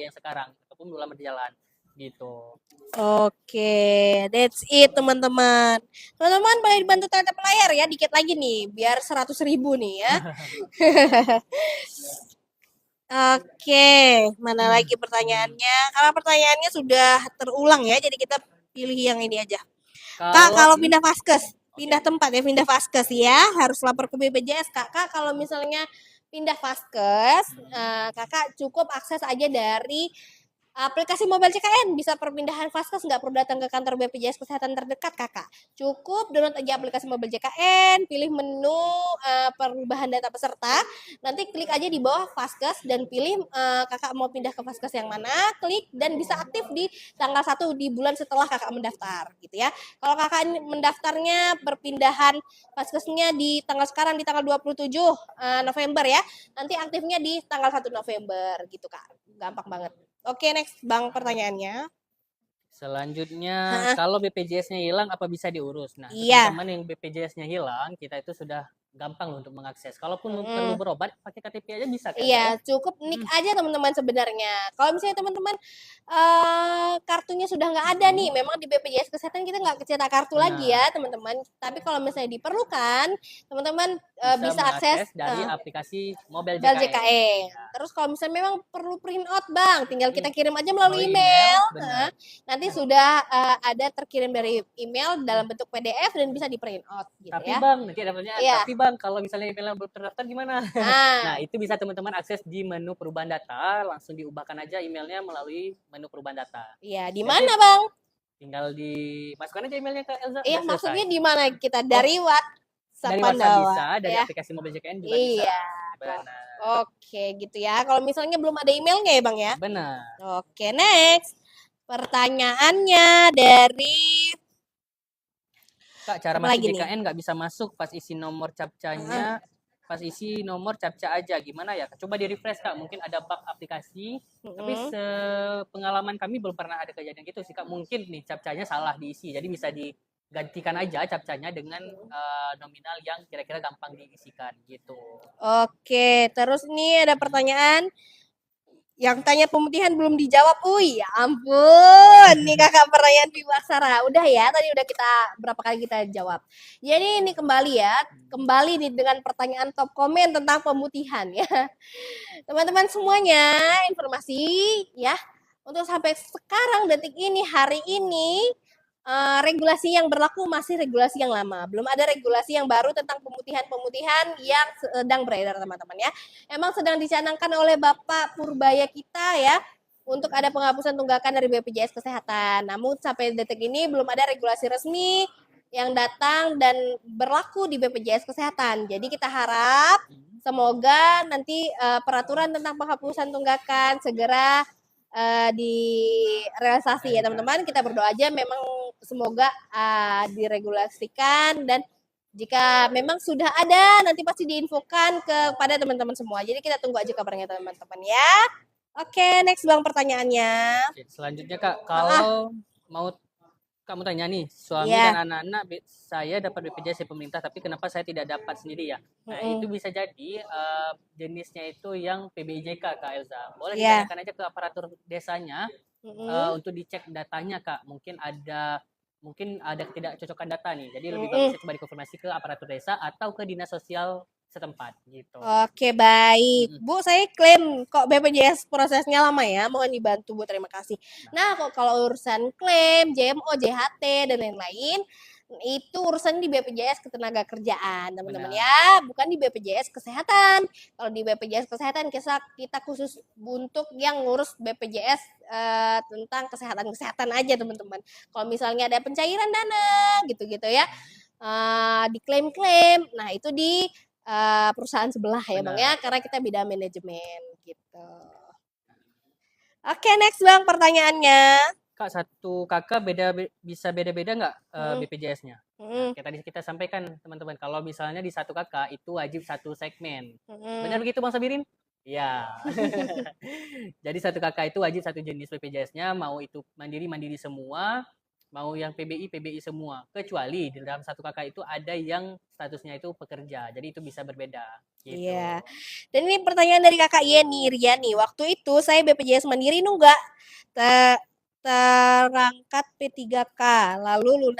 yang sekarang, ataupun bulan berjalan, gitu. Oke, that's it teman-teman. Teman-teman boleh dibantu tanda layar ya, dikit lagi nih, biar 100.000 nih ya. Oke, mana lagi pertanyaannya? Karena pertanyaannya sudah terulang ya, jadi kita pilih yang ini aja. Kak, kalau pindah vaskes, pindah tempat ya, pindah vaskes ya, harus lapor ke BPJS. Kakak kalau misalnya pindah vaskes, kakak cukup akses aja dari Aplikasi mobile CKN bisa perpindahan Vaskes, nggak perlu datang ke kantor BPJS Kesehatan terdekat, Kakak. Cukup download aja aplikasi mobile CKN, pilih menu perubahan data peserta, nanti klik aja di bawah Vaskes dan pilih Kakak mau pindah ke Vaskes yang mana, klik dan bisa aktif di tanggal 1 di bulan setelah Kakak mendaftar gitu ya. Kalau Kakak mendaftarnya perpindahan Vaskesnya di tanggal sekarang di tanggal 27 November ya, nanti aktifnya di tanggal 1 November gitu, Kak. Gampang banget. Oke, next Bang pertanyaannya. Selanjutnya, kalau BPJS-nya hilang, apa bisa diurus? Nah, Iya. teman-teman yang BPJS-nya hilang, kita itu sudah gampang untuk mengakses. Kalaupun perlu berobat, pakai KTP aja bisa kan? Iya, cukup nik aja teman-teman sebenarnya. Kalau misalnya teman-teman kartunya sudah nggak ada nih, memang di BPJS Kesehatan kita nggak cetak kartu lagi ya teman-teman. Tapi kalau misalnya diperlukan, teman-teman bisa akses dari aplikasi mobile JKE. Terus kalau misalnya memang perlu print out Bang, tinggal kita kirim aja melalui email. Nanti sudah ada terkirim dari email dalam bentuk PDF dan bisa di print out gitu tapi ya. Bang, nanti ada pertanyaan, tapi Bang, kalau misalnya emailnya belum terdaftar gimana? Nah, itu bisa teman-teman akses di menu perubahan data, langsung diubahkan aja emailnya melalui menu perubahan data. Iya, di mana Bang? Tinggal dimasukkan aja emailnya ke Elza. Iya, maksudnya di mana kita dari WhatsApp bisa, dari aplikasi mobile JKN juga bisa. Iya. Benar. Oke, gitu ya. Kalau misalnya belum ada emailnya ya Bang ya? Benar. Oke, next. Pertanyaannya dari Kak, cara masuk JKN nggak bisa masuk pas isi nomor captchanya, pas isi nomor captcha aja, gimana ya? Coba di refresh Kak, mungkin ada bug aplikasi, tapi sepengalaman kami belum pernah ada kejadian gitu sih Kak. Mungkin nih captchanya salah diisi, jadi bisa digantikan aja captchanya dengan nominal yang kira-kira gampang diisikan gitu. Oke, terus ini ada pertanyaan. Yang tanya pemutihan belum dijawab. Ya ampun. Nih Kakak pertanyaan Biwaksara. Udah ya, tadi udah kita berapa kali kita jawab. Jadi ini kembali ya. Kembali nih dengan pertanyaan top komen tentang pemutihan ya. Teman-teman semuanya, informasi ya. Untuk sampai sekarang detik ini, hari ini regulasi yang berlaku masih regulasi yang lama. Belum ada regulasi yang baru tentang pemutihan-pemutihan yang sedang beredar teman-teman ya. Emang sedang dicanangkan oleh Bapak Purbaya kita ya untuk ada penghapusan tunggakan dari BPJS Kesehatan. Namun sampai detik ini belum ada regulasi resmi yang datang dan berlaku di BPJS Kesehatan. Jadi kita harap semoga nanti peraturan tentang penghapusan tunggakan segera direalisasi ya teman-teman. Kita berdoa aja memang semoga diregulasikan dan jika memang sudah ada nanti pasti diinfokan kepada teman-teman semua. Jadi kita tunggu aja kabarnya teman-teman ya. Oke, next Bang pertanyaannya. Selanjutnya Kak, kalau mau kamu tanya nih, suami dan anak-anak saya dapat BPJS dari pemerintah, tapi kenapa saya tidak dapat sendiri ya? Nah, itu bisa jadi jenisnya itu yang PBJK Kak Elza. Boleh ditanyakan aja ke aparatur desanya untuk dicek datanya Kak. Mungkin ada ketidakcocokan data nih. Jadi lebih bagus coba dikonfirmasi ke aparatur desa atau ke dinas sosial setempat gitu. Oke, baik. Bu, saya klaim kok BPJS prosesnya lama ya. Mohon dibantu, Bu. Terima kasih. Nah, kok kalau urusan klaim, JMO, JHT dan lain-lain itu urusan di BPJS Ketenagakerjaan, teman-teman ya, bukan di BPJS Kesehatan. Kalau di BPJS Kesehatan kita khusus untuk yang ngurus BPJS tentang kesehatan aja, teman-teman. Kalau misalnya ada pencairan dana gitu-gitu ya, diklaim-klaim, nah itu di perusahaan sebelah ya Bang ya, karena kita beda manajemen gitu. Oke, next Bang pertanyaannya. Kak, satu kakak bisa beda-beda nggak BPJS-nya? Nah, kayak tadi kita sampaikan teman-teman, kalau misalnya di satu kakak itu wajib satu segmen. Benar begitu Bang Sabirin? Ya. Jadi satu kakak itu wajib satu jenis BPJS-nya, mau itu mandiri semua, mau yang PBI semua. Kecuali di dalam satu kakak itu ada yang statusnya itu pekerja. Jadi itu bisa berbeda. Gitu. Iya. Dan ini pertanyaan dari Kakak Yeni Riani. Waktu itu saya BPJS Mandiri nunggak terangkat P3K, lalu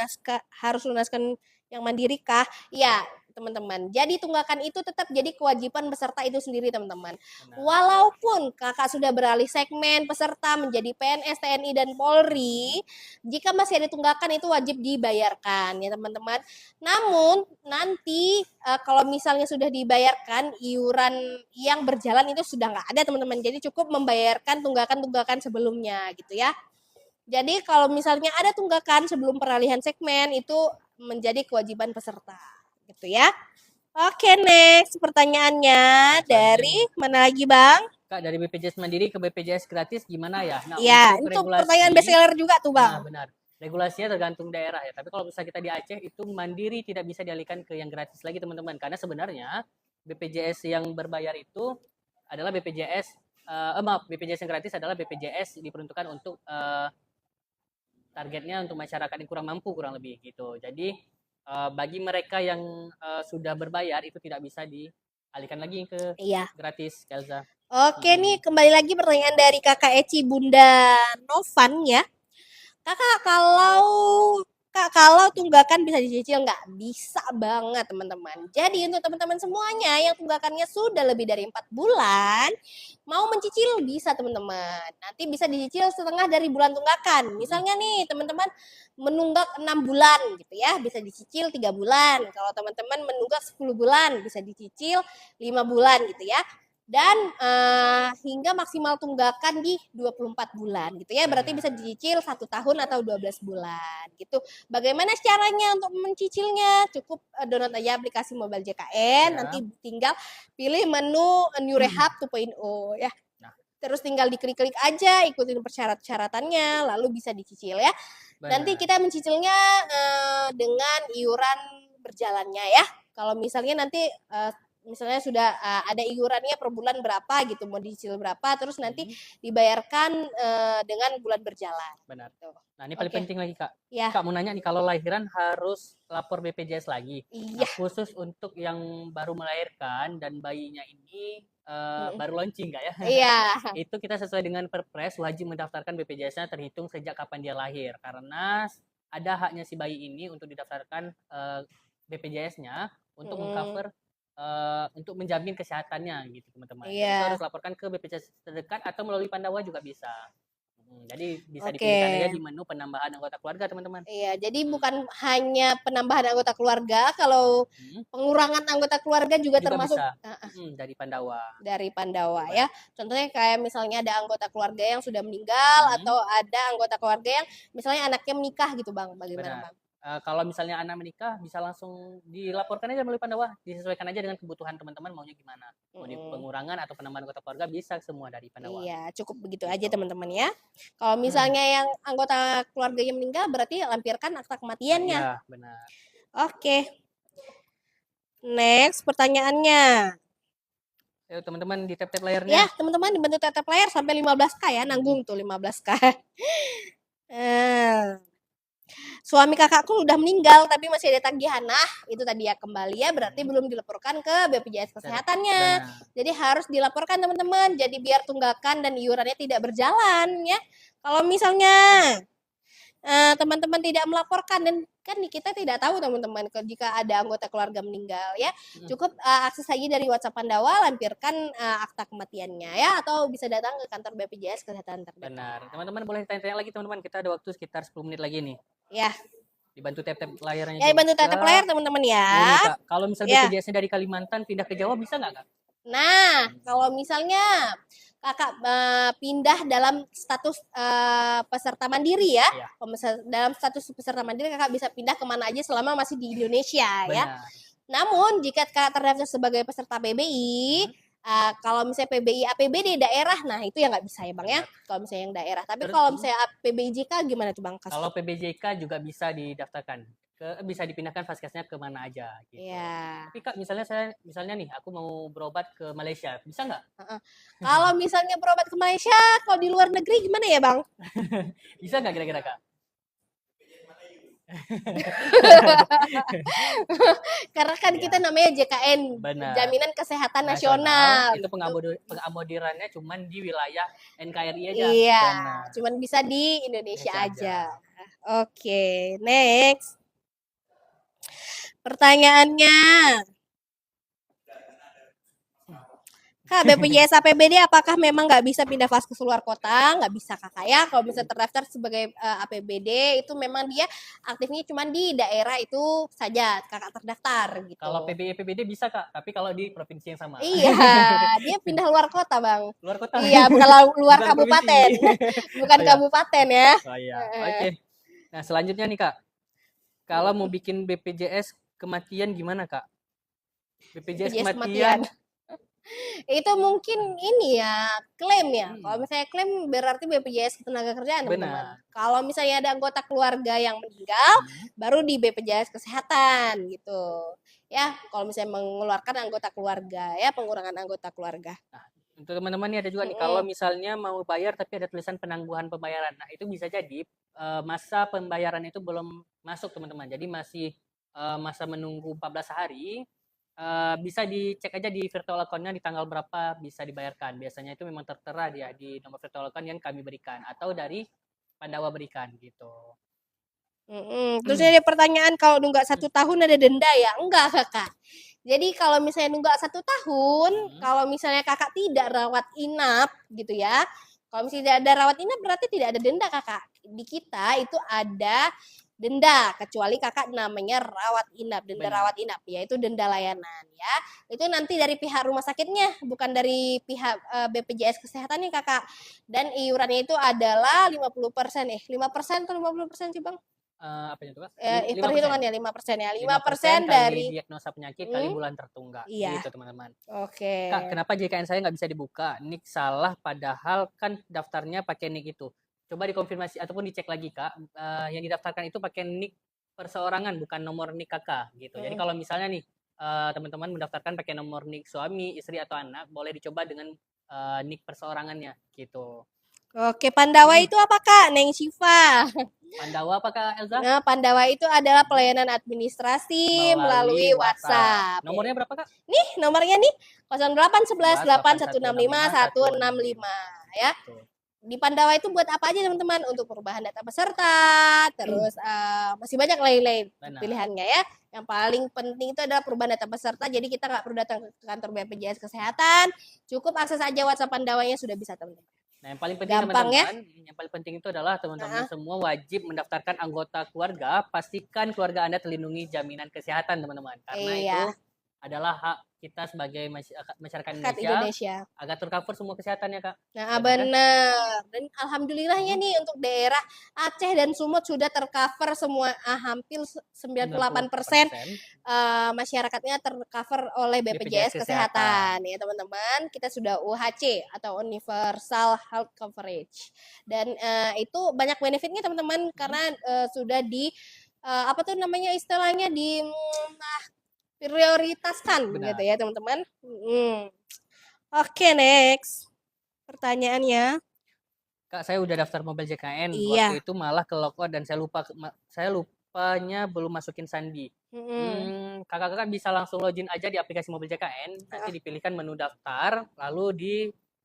harus lunaskan yang mandiri kah? Ya, teman-teman. Jadi tunggakan itu tetap jadi kewajiban peserta itu sendiri, teman-teman. Benar. Walaupun kakak sudah beralih segmen peserta menjadi PNS, TNI, dan Polri, jika masih ada tunggakan itu wajib dibayarkan ya teman-teman. Namun nanti kalau misalnya sudah dibayarkan, iuran yang berjalan itu sudah nggak ada teman-teman. Jadi cukup membayarkan tunggakan-tunggakan sebelumnya gitu ya. Jadi kalau misalnya ada tunggakan sebelum peralihan segmen itu menjadi kewajiban peserta gitu ya. Oke, next pertanyaannya dari mana lagi, Bang? Kak, dari BPJS Mandiri ke BPJS gratis gimana ya? Nah, Ya, untuk itu regulasi, pertanyaan bestseller juga tuh, nah Bang. benar. Regulasinya tergantung daerah ya. Tapi kalau misalnya kita di Aceh itu Mandiri tidak bisa dialihkan ke yang gratis lagi teman-teman. Karena sebenarnya BPJS yang berbayar itu adalah BPJS, maaf, BPJS yang gratis adalah BPJS diperuntukkan untuk targetnya untuk masyarakat yang kurang mampu kurang lebih gitu. Jadi bagi mereka yang sudah berbayar itu tidak bisa dialihkan lagi ke Iya. gratis, Kelza. Oke nih, kembali lagi pertanyaan dari Kakak Eci Bunda Novan ya. Kalau tunggakan bisa dicicil nggak? Bisa banget teman-teman. Jadi untuk teman-teman semuanya yang tunggakannya sudah lebih dari 4 bulan, mau mencicil bisa teman-teman. Nanti bisa dicicil setengah dari bulan tunggakan. Misalnya nih teman-teman menunggak 6 bulan gitu ya, bisa dicicil 3 bulan. Kalau teman-teman menunggak 10 bulan, bisa dicicil 5 bulan gitu ya. Dan hingga maksimal tunggakan di 24 bulan gitu ya. Berarti bisa dicicil 1 tahun atau 12 bulan gitu. Bagaimana caranya untuk mencicilnya? Cukup download aja aplikasi Mobile JKN, nanti tinggal pilih menu New Rehab 2.0 ya. Terus tinggal diklik-klik aja, ikutin persyaratan-syaratannya, lalu bisa dicicil ya. Nanti kita mencicilnya dengan iuran berjalannya ya. Kalau misalnya nanti misalnya sudah ada iurannya per bulan berapa gitu, mau dicicil berapa, terus nanti dibayarkan dengan bulan berjalan. Benar. Nah, ini paling penting lagi, Kak. Ya. Kak mau nanya nih, kalau lahiran harus lapor BPJS lagi. Iya. Nah, khusus untuk yang baru melahirkan dan bayinya ini baru launching, Kak ya? Iya. Itu kita sesuai dengan Perpres wajib mendaftarkan BPJS-nya terhitung sejak kapan dia lahir. Karena ada haknya si bayi ini untuk didaftarkan BPJS-nya untuk mengcover untuk menjamin kesehatannya gitu teman-teman. Jadi itu harus laporkan ke BPJS terdekat atau melalui Pandawa juga bisa. Jadi bisa dipilihkan aja di menu penambahan anggota keluarga teman-teman. Iya, jadi bukan hanya penambahan anggota keluarga, kalau pengurangan anggota keluarga juga termasuk bisa. Dari Pandawa. Dari Pandawa ya. Contohnya kayak misalnya ada anggota keluarga yang sudah meninggal atau ada anggota keluarga yang misalnya anaknya menikah gitu Bang. Bagaimana Bang? Kalau misalnya anak menikah bisa langsung dilaporkan aja melalui Pandawa, disesuaikan aja dengan kebutuhan teman-teman maunya gimana. Mau di pengurangan atau penambahan anggota keluarga bisa semua dari Pandawa. Iya, cukup begitu aja teman-teman ya. Kalau misalnya yang anggota keluarganya meninggal berarti lampirkan akta kematiannya. Iya, benar. Oke. Next pertanyaannya. Ayo teman-teman di tap-tap layarnya. Ya, teman-teman dibantu tap-tap layar sampai 15K ya, nanggung tuh 15K. Suami kakakku udah meninggal tapi masih ada tagihan. Nah, itu tadi ya kembali ya, berarti belum dilaporkan ke BPJS Kesehatannya. Jadi harus dilaporkan teman-teman. Jadi biar tunggakan dan iurannya tidak berjalan ya. Kalau misalnya teman-teman tidak melaporkan, dan kan kita tidak tahu teman-teman jika ada anggota keluarga meninggal ya, cukup akses saja dari WhatsApp Pandawa, lampirkan akta kematiannya ya, atau bisa datang ke kantor BPJS Kesehatan terdekat. Benar, teman-teman boleh tanya-tanya lagi teman-teman, kita ada waktu sekitar 10 menit lagi nih. Ya. Dibantu tap-tap layarnya. Ya, dibantu tap-tap layar teman-teman ya. Kalau misalnya BPJS-nya dari Kalimantan pindah ke Jawa bisa nggak Kak? Nah, kalau misalnya kakak pindah dalam status peserta mandiri ya, dalam status peserta mandiri kakak bisa pindah kemana aja selama masih di Indonesia ya. Namun jika kakak terdaftar sebagai peserta PBI, kalau misalnya PBI APBD daerah, nah itu yang nggak bisa ya Bang ya, kalau misalnya yang daerah. Tapi kalau misalnya PBIJK gimana tuh Bang? Kalau PBJK juga bisa didaftarkan. Bisa dipindahkan vaskesnya ke mana aja gitu. Yeah. Tapi Kak, misalnya nih aku mau berobat ke Malaysia, bisa nggak? Kalau misalnya berobat ke Malaysia, kalau di luar negeri gimana ya Bang? Bisa nggak kira-kira Kak? Karena kan kita namanya JKN, Jaminan Kesehatan Nasional. Itu pengakomodirannya cuma di wilayah NKRI aja. Iya, cuma bisa di Indonesia aja. Oke, next. Pertanyaannya, Kak, BPJS APBD apakah memang nggak bisa pindah vaskes keluar kota? Nggak bisa kakak ya. Kalau misalnya terdaftar sebagai APBD itu memang dia aktifnya cuma di daerah itu saja kakak terdaftar gitu. Kalau PBD bisa kak, tapi kalau di provinsi yang sama. Iya, dia pindah luar kota bang. Luar kota. Iya, bukan luar Bukan kabupaten, provinsi. bukan Oh ya, kabupaten ya. oh iya. Oke. Nah selanjutnya nih kak, kalau mau bikin BPJS kematian gimana kak? BPJS BPJS kematian. Itu mungkin ini ya, klaim ya. Kalau misalnya klaim berarti BPJS Ketenagakerjaan, teman-teman. Benar. Kalau misalnya ada anggota keluarga yang meninggal, baru di BPJS Kesehatan gitu. Ya, kalau misalnya mengeluarkan anggota keluarga ya, pengurangan anggota keluarga. Nah, untuk teman-teman ini ada juga nih, kalau misalnya mau bayar tapi ada tulisan penangguhan pembayaran. Nah, itu bisa jadi masa pembayaran itu belum masuk teman-teman. Jadi masih masa menunggu 14 hari. Bisa dicek aja di virtual account-nya di tanggal berapa bisa dibayarkan. Biasanya itu memang tertera dia di nomor virtual account yang kami berikan atau dari Pandawa berikan gitu. Terus ada pertanyaan, kalau nunggak 1 tahun ada denda ya? Enggak kakak. Jadi kalau misalnya nunggak 1 tahun, kalau misalnya kakak tidak rawat inap gitu ya, kalau misalnya tidak ada rawat inap berarti tidak ada denda kakak. Di kita itu ada denda, kecuali kakak namanya rawat inap, denda Benar. rawat inap, yaitu denda layanan ya. Itu nanti dari pihak rumah sakitnya, bukan dari pihak BPJS Kesehatannya kakak. Dan iurannya itu adalah 50%, 5% atau 50% sih bang? Apanya tuh kak? Perhitungannya 5% ya. 5% 5% kali dari diagnosa penyakit kali bulan tertunggak. Iya. Gitu teman-teman. Oke. Kak, kenapa JKN saya nggak bisa dibuka? Nik salah, padahal kan daftarnya pakai nik itu. Coba dikonfirmasi ataupun dicek lagi kak. Yang didaftarkan itu pakai nik perseorangan, bukan nomor nik kakak gitu. Jadi kalau misalnya nih teman-teman mendaftarkan pakai nomor nik suami, istri atau anak, boleh dicoba dengan nik perseorangannya gitu. Oke, Pandawa itu apa kak? Neng Shiva. Pandawa apakah Elza? Nah, Pandawa itu adalah pelayanan administrasi melalui WhatsApp. Nomornya berapa kak? Nih, nomornya nih 0811 8165 165 ya. Di Pandawa itu buat apa aja teman-teman? Untuk perubahan data peserta, terus masih banyak lain-lain pilihannya ya. Yang paling penting itu adalah perubahan data peserta, jadi kita nggak perlu datang ke kantor BPJS Kesehatan, cukup akses aja WhatsApp Pandawanya sudah bisa teman-teman. Nah, yang paling penting teman-teman, yang paling penting itu adalah teman-teman semua wajib mendaftarkan anggota keluarga, pastikan keluarga Anda terlindungi jaminan kesehatan teman-teman. Karena itu adalah hak kita sebagai masyarakat Indonesia agar tercover semua kesehatannya kak. Nah benar, dan alhamdulillahnya nih untuk daerah Aceh dan Sumut sudah tercover semua, hampir 98% masyarakatnya tercover oleh BPJS Kesehatan ya teman-teman. Kita sudah UHC atau Universal Health Coverage, dan itu banyak benefitnya teman-teman karena sudah di apa tuh namanya istilahnya di prioritaskan gitu ya teman-teman. Oke, next pertanyaannya. Kak, saya udah daftar mobil JKN. Waktu itu malah ke logout dan saya lupanya belum masukin sandi. Kakak-kakak bisa langsung login aja di aplikasi mobil JKN. Nanti dipilihkan menu daftar, lalu di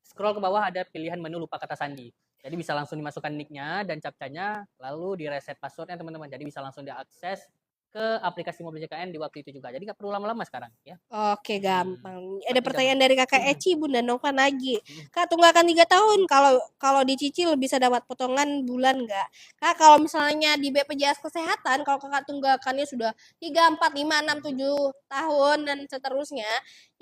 scroll ke bawah ada pilihan menu lupa kata sandi. Jadi bisa langsung dimasukkan nicknya dan captchanya, lalu di reset passwordnya teman-teman. Jadi bisa langsung diakses ke aplikasi mobil JKN di waktu itu juga. Jadi nggak perlu lama-lama sekarang ya. Oke, gampang. Ada pertanyaan dari Kakak Eci, Bunda Nova Nagi. Kak, tunggakan 3 tahun kalau dicicil bisa dapat potongan bulan nggak? Kak, kalau misalnya di BPJS Kesehatan, kalau Kakak tunggakannya sudah 3, 4, 5, 6, 7 tahun dan seterusnya,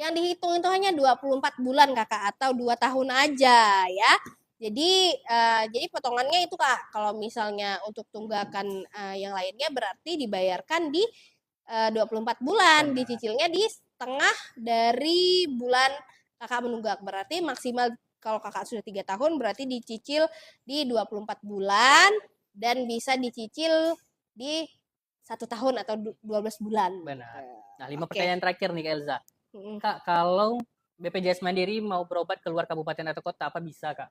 yang dihitung itu hanya 24 bulan Kakak atau 2 tahun aja ya. Jadi potongannya itu Kak, kalau misalnya untuk tunggakan yang lainnya berarti dibayarkan di 24 bulan, dicicilnya di setengah dari bulan Kakak menunggak. Berarti maksimal kalau Kakak sudah 3 tahun berarti dicicil di 24 bulan dan bisa dicicil di 1 tahun atau 12 bulan. Benar. Nah, 5 pertanyaan terakhir nih Kak Elza. Kak, kalau BPJS Mandiri mau berobat keluar kabupaten atau kota apa bisa Kak?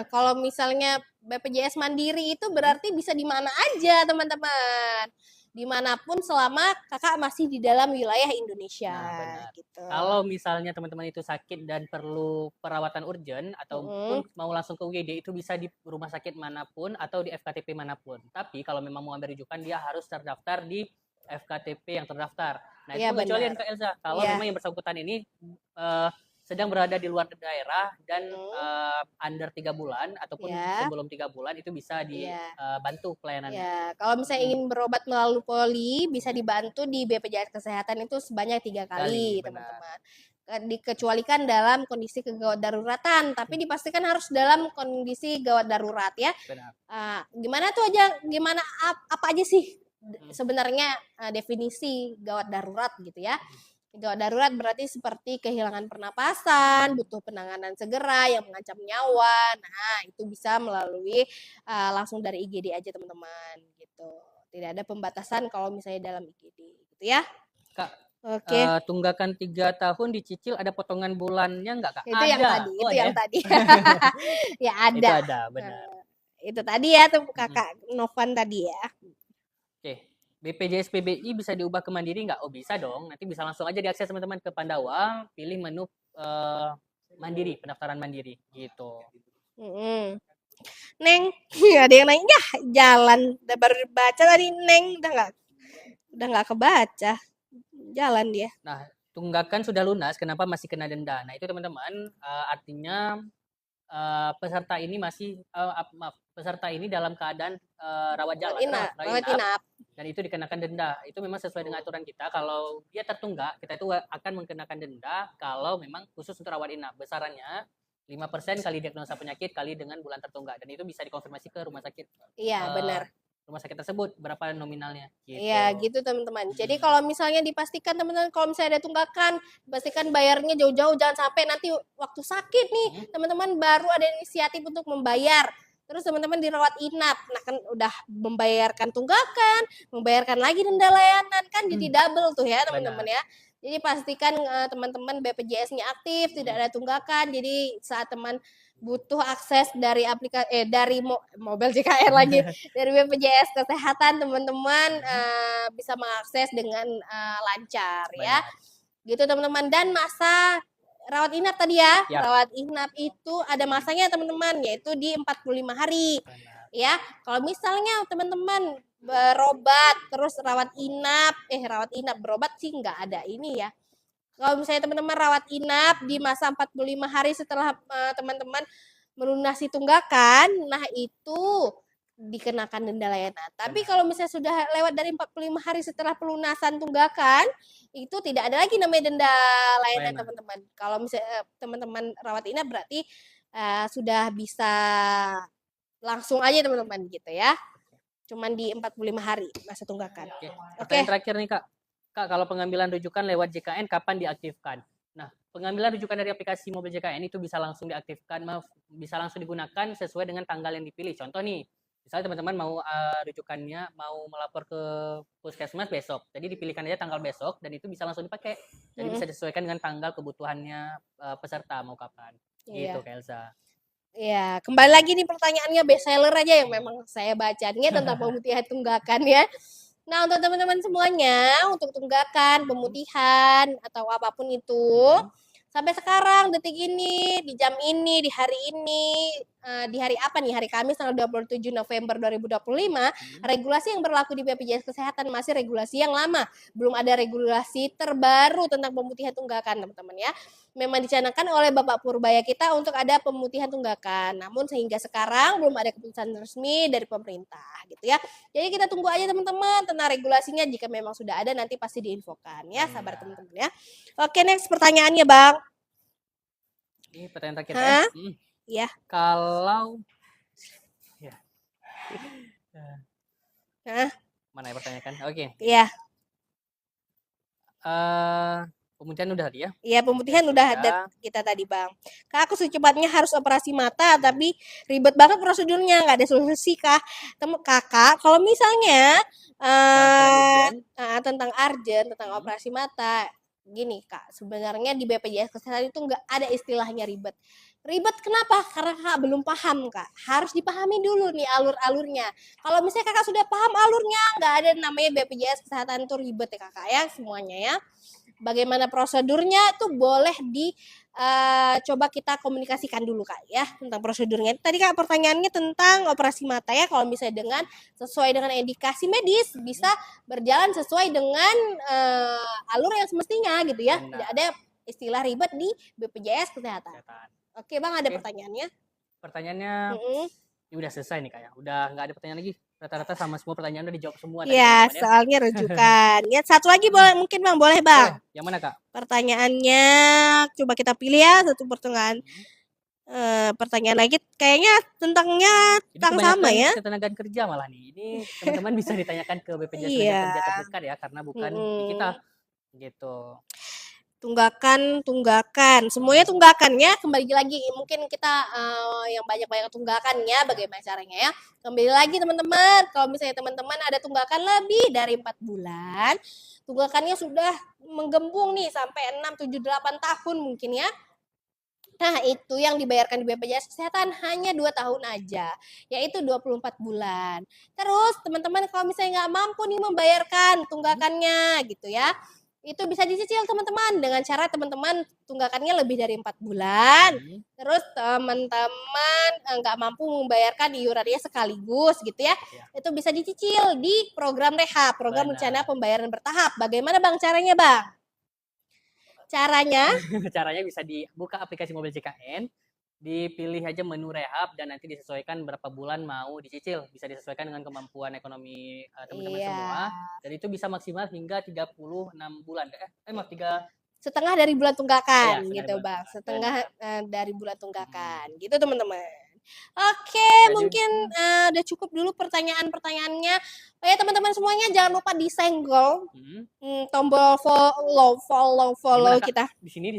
Kalau misalnya BPJS Mandiri itu berarti bisa di mana aja teman-teman, dimanapun selama kakak masih di dalam wilayah Indonesia. Nah, gitu. Kalau misalnya teman-teman itu sakit dan perlu perawatan urgent ataupun mau langsung ke UGD, itu bisa di rumah sakit manapun atau di FKTP manapun. Tapi kalau memang mau ambil rujukan dia harus terdaftar di FKTP yang terdaftar. Nah, itu Iya, pengecualian benar. Kak Elza. Kalau Iya. memang yang bersangkutan ini sedang berada di luar daerah dan under 3 bulan ataupun Ya. sebelum 3 bulan itu bisa Iya. dibantu pelayanannya. Ya, kalau misalnya ingin berobat melalui poli, bisa dibantu di BPJS Kesehatan itu sebanyak 3 kali, Benar. teman-teman. Dikecualikan dalam kondisi kegawat daruratan, tapi dipastikan harus dalam kondisi gawat darurat ya. Benar. Gimana tuh aja, gimana apa aja sih sebenarnya definisi gawat darurat gitu ya. Gawat darurat berarti seperti kehilangan pernapasan, butuh penanganan segera yang mengancam nyawa. Nah, itu bisa melalui langsung dari IGD aja teman-teman gitu. Tidak ada pembatasan kalau misalnya dalam IGD gitu ya. Kak, Oke. tunggakan 3 tahun dicicil ada potongan bulannya nggak Kak? Itu Ada. yang tadi, Oh, itu ada yang ya? tadi. Ya Itu ada. ada, benar. Itu tadi ya tuh Kakak Novan tadi ya. Oke. BPJS PBI bisa diubah ke mandiri nggak? Oh, bisa dong. Nanti bisa langsung aja diakses teman-teman ke Pandawa, pilih menu mandiri, pendaftaran mandiri gitu. Neng, ada yang nanya jalan. Udah baru baca tadi Neng, udah nggak kebaca. Jalan dia. Nah, tunggakan sudah lunas, kenapa masih kena denda? Nah, itu teman-teman artinya peserta ini masih peserta ini dalam keadaan rawat jalan, rawat inap, dan itu dikenakan denda. Itu memang sesuai dengan aturan kita. Kalau dia tertunggak, kita itu akan mengenakan denda kalau memang khusus untuk rawat inap. Besarannya 5% kali diagnosa penyakit kali dengan bulan tertunggak, dan itu bisa dikonfirmasi ke rumah sakit. Iya, benar. Rumah sakit tersebut berapa nominalnya gitu. Iya, gitu teman-teman. Jadi kalau misalnya dipastikan teman-teman kalau misalnya ada tunggakan, dipastikan bayarnya jauh-jauh, jangan sampai nanti waktu sakit nih, teman-teman baru ada inisiatif untuk membayar. Terus teman-teman dirawat inap, nah kan udah membayarkan tunggakan, membayarkan lagi denda layanan, kan jadi double tuh ya teman-teman ya. Jadi pastikan teman-teman BPJS-nya aktif, tidak ada tunggakan. Jadi saat teman butuh akses dari aplikasi dari mobil JKR lagi dari BPJS Kesehatan, teman-teman bisa mengakses dengan lancar ya. Gitu teman-teman. Dan masa rawat inap tadi ya. Rawat inap itu ada masanya teman-teman, yaitu di 45 hari. Ya, kalau misalnya teman-teman berobat terus rawat inap berobat sih nggak ada ini ya. Kalau misalnya teman-teman rawat inap di masa 45 hari setelah teman-teman melunasi tunggakan, nah itu dikenakan denda layanan. Tapi kalau misalnya sudah lewat dari 45 hari setelah pelunasan tunggakan, itu tidak ada lagi namanya denda layanan teman-teman. Kalau misalnya teman-teman rawat inap berarti sudah bisa langsung aja teman-teman gitu ya. Cuman di 45 hari masa tunggakan. Pertanyaan terakhir nih Kak. Kak, kalau pengambilan rujukan lewat JKN kapan diaktifkan? Nah, pengambilan rujukan dari aplikasi mobil JKN itu bisa langsung diaktifkan, bisa langsung digunakan sesuai dengan tanggal yang dipilih. Contoh nih, misalnya teman-teman mau rujukannya mau melapor ke puskesmas besok, jadi dipilihkan aja tanggal besok dan itu bisa langsung dipakai. Jadi bisa disesuaikan dengan tanggal kebutuhannya peserta mau kapan. Gitu, Kak Elza. Ya, kembali lagi nih pertanyaannya bestseller aja yang memang saya bacanya tentang pemutihan tunggakan ya. Nah, untuk teman-teman semuanya, untuk tunggakan, pemutihan, atau apapun itu, sampai sekarang, detik ini, di jam ini, di hari ini, di hari apa nih? Hari Kamis tanggal 27 November 2025, regulasi yang berlaku di BPJS Kesehatan masih regulasi yang lama. Belum ada regulasi terbaru tentang pemutihan tunggakan, teman-teman ya. Memang dicanangkan oleh Bapak Purbaya kita untuk ada pemutihan tunggakan. Namun sehingga sekarang belum ada keputusan resmi dari pemerintah gitu ya. Jadi kita tunggu aja teman-teman tentang regulasinya, jika memang sudah ada nanti pasti diinfokan ya. Sabar teman-teman ya. Oke, next pertanyaannya Bang. Ini pertanyaan terakhir ya. Kalau ya. Mana ya pertanyakan? Oke. Iya. Pemutihan udah tadi ya? Iya, pemutihan udah ada kita tadi Bang. Kak, aku secepatnya harus operasi mata, tapi ribet banget prosedurnya, nggak ada solusi kah? Kakak, kalau misalnya tentang urgent, tentang operasi mata, gini Kak, sebenarnya di BPJS Kesehatan itu nggak ada istilahnya ribet. Ribet kenapa? Karena Kakak belum paham Kak. Harus dipahami dulu nih alur-alurnya. Kalau misalnya Kakak sudah paham alurnya, nggak ada namanya BPJS Kesehatan itu ribet ya Kakak ya, semuanya ya. bagaimana prosedurnya tuh boleh coba kita komunikasikan dulu Kak ya tentang prosedurnya. Tadi Kak pertanyaannya tentang operasi mata ya, kalau misalnya dengan sesuai dengan indikasi medis bisa berjalan sesuai dengan alur yang semestinya gitu ya. Benar. Tidak ada istilah ribet di BPJS Kesehatan. Oke Bang, ada pertanyaannya? Pertanyaannya ya udah selesai nih Kak ya. Udah nggak ada pertanyaan lagi. Rata-rata sama semua pertanyaan udah dijawab semua. Ya, soalnya rujukan. Ya, satu lagi boleh mungkin Bang, boleh Bang. Boleh. Yang mana Kak? Pertanyaannya coba kita pilih ya satu pertanyaan. Pertanyaan lagi kayaknya tentangnya sama ya. Ketenagaan kerja malah nih. Ini teman-teman bisa ditanyakan ke BPJS Kerja terdekat ya, karena bukan di kita gitu. Tunggakan, semuanya tunggakan ya. Kembali lagi mungkin kita yang banyak-banyak tunggakan ya, bagaimana caranya ya. Kembali lagi teman-teman, kalau misalnya teman-teman ada tunggakan lebih dari 4 bulan, tunggakannya sudah menggembung nih sampai 6, 7, 8 tahun mungkin ya. Nah, itu yang dibayarkan di BPJS Kesehatan hanya 2 tahun aja, yaitu 24 bulan. Terus teman-teman kalau misalnya nggak mampu nih membayarkan tunggakannya gitu ya, itu bisa dicicil teman-teman dengan cara teman-teman tunggakannya lebih dari 4 bulan. Terus teman-teman nggak mampu membayarkan iurannya sekaligus gitu ya, itu bisa dicicil di program rehab, program rencana pembayaran bertahap. Bagaimana Bang caranya Bang? Caranya bisa dibuka aplikasi Mobil JKN, dipilih aja menu rehab dan nanti disesuaikan berapa bulan mau dicicil. Bisa disesuaikan dengan kemampuan ekonomi teman-teman semua. Dan itu bisa maksimal hingga 36 bulan. Setengah dari bulan tunggakan gitu Bang. Setengah dari bulan tunggakan. Gitu teman-teman. Oke, mungkin udah cukup dulu pertanyaan-pertanyaannya. Oh ya teman-teman semuanya jangan lupa disenggol tombol follow kita. Di sini.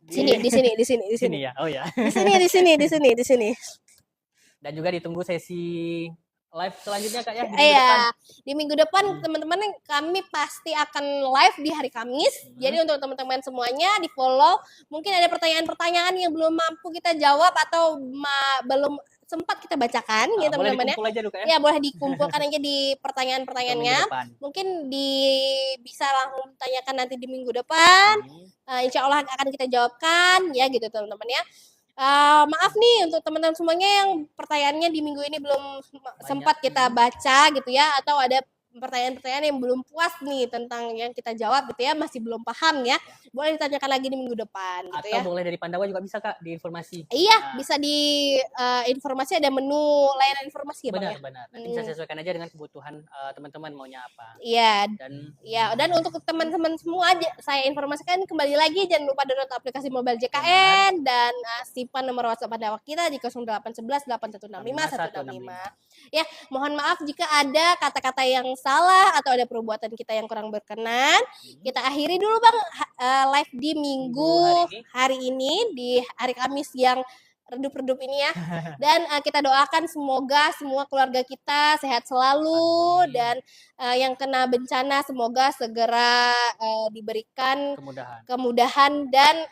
Di sini ya. Oh ya. Di sini. Dan juga ditunggu sesi live selanjutnya Kak ya. Di minggu depan teman-teman kami pasti akan live di hari Kamis. Jadi untuk teman-teman semuanya di follow. Mungkin ada pertanyaan-pertanyaan yang belum mampu kita jawab atau belum sempat kita bacakan ya teman-teman ya. Ya boleh dikumpulkan aja di pertanyaan-pertanyaannya. Mungkin bisa langsung tanyakan nanti di minggu depan. Insya Allah akan kita jawabkan ya gitu teman-teman ya. Maaf nih untuk teman-teman semuanya yang pertanyaannya di minggu ini belum sempat kita baca gitu ya, atau ada pertanyaan-pertanyaan yang belum puas nih tentang yang kita jawab gitu ya, masih belum paham ya, boleh ditanyakan lagi di minggu depan gitu ya. Atau boleh dari Pandawa juga bisa Kak, di informasi. Iya, bisa di informasi, ada menu layanan informasi ya Bang ya. Benar. Nanti bisa sesuaikan aja dengan kebutuhan teman-teman maunya apa. Iya. Dan untuk teman-teman semua saya informasikan kembali lagi, jangan lupa download aplikasi Mobil JKN dan simpan nomor WhatsApp Pandawa kita di 0811 8165 165. Ya, mohon maaf jika ada kata-kata yang salah atau ada perbuatan kita yang kurang berkenan. Kita akhiri dulu Bang live di minggu hari ini, di hari Kamis yang redup-redup ini ya. Dan kita doakan semoga semua keluarga kita sehat selalu. Dan yang kena bencana semoga segera diberikan kemudahan dan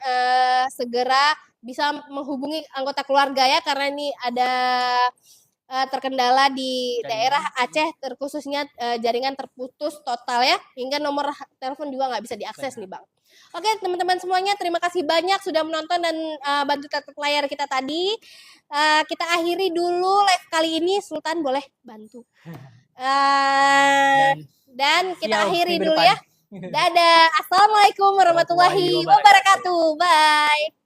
segera bisa menghubungi anggota keluarga ya, karena ini ada terkendala di daerah Aceh, terkhususnya jaringan terputus total ya, hingga nomor telepon juga nggak bisa diakses nih Bang. Oke teman-teman semuanya, terima kasih banyak sudah menonton dan bantu tetap layar kita tadi. Kita akhiri dulu live kali ini. Sultan boleh bantu. Dan kita akhiri dulu ya. Dadah. Assalamualaikum warahmatullahi wabarakatuh. Bye.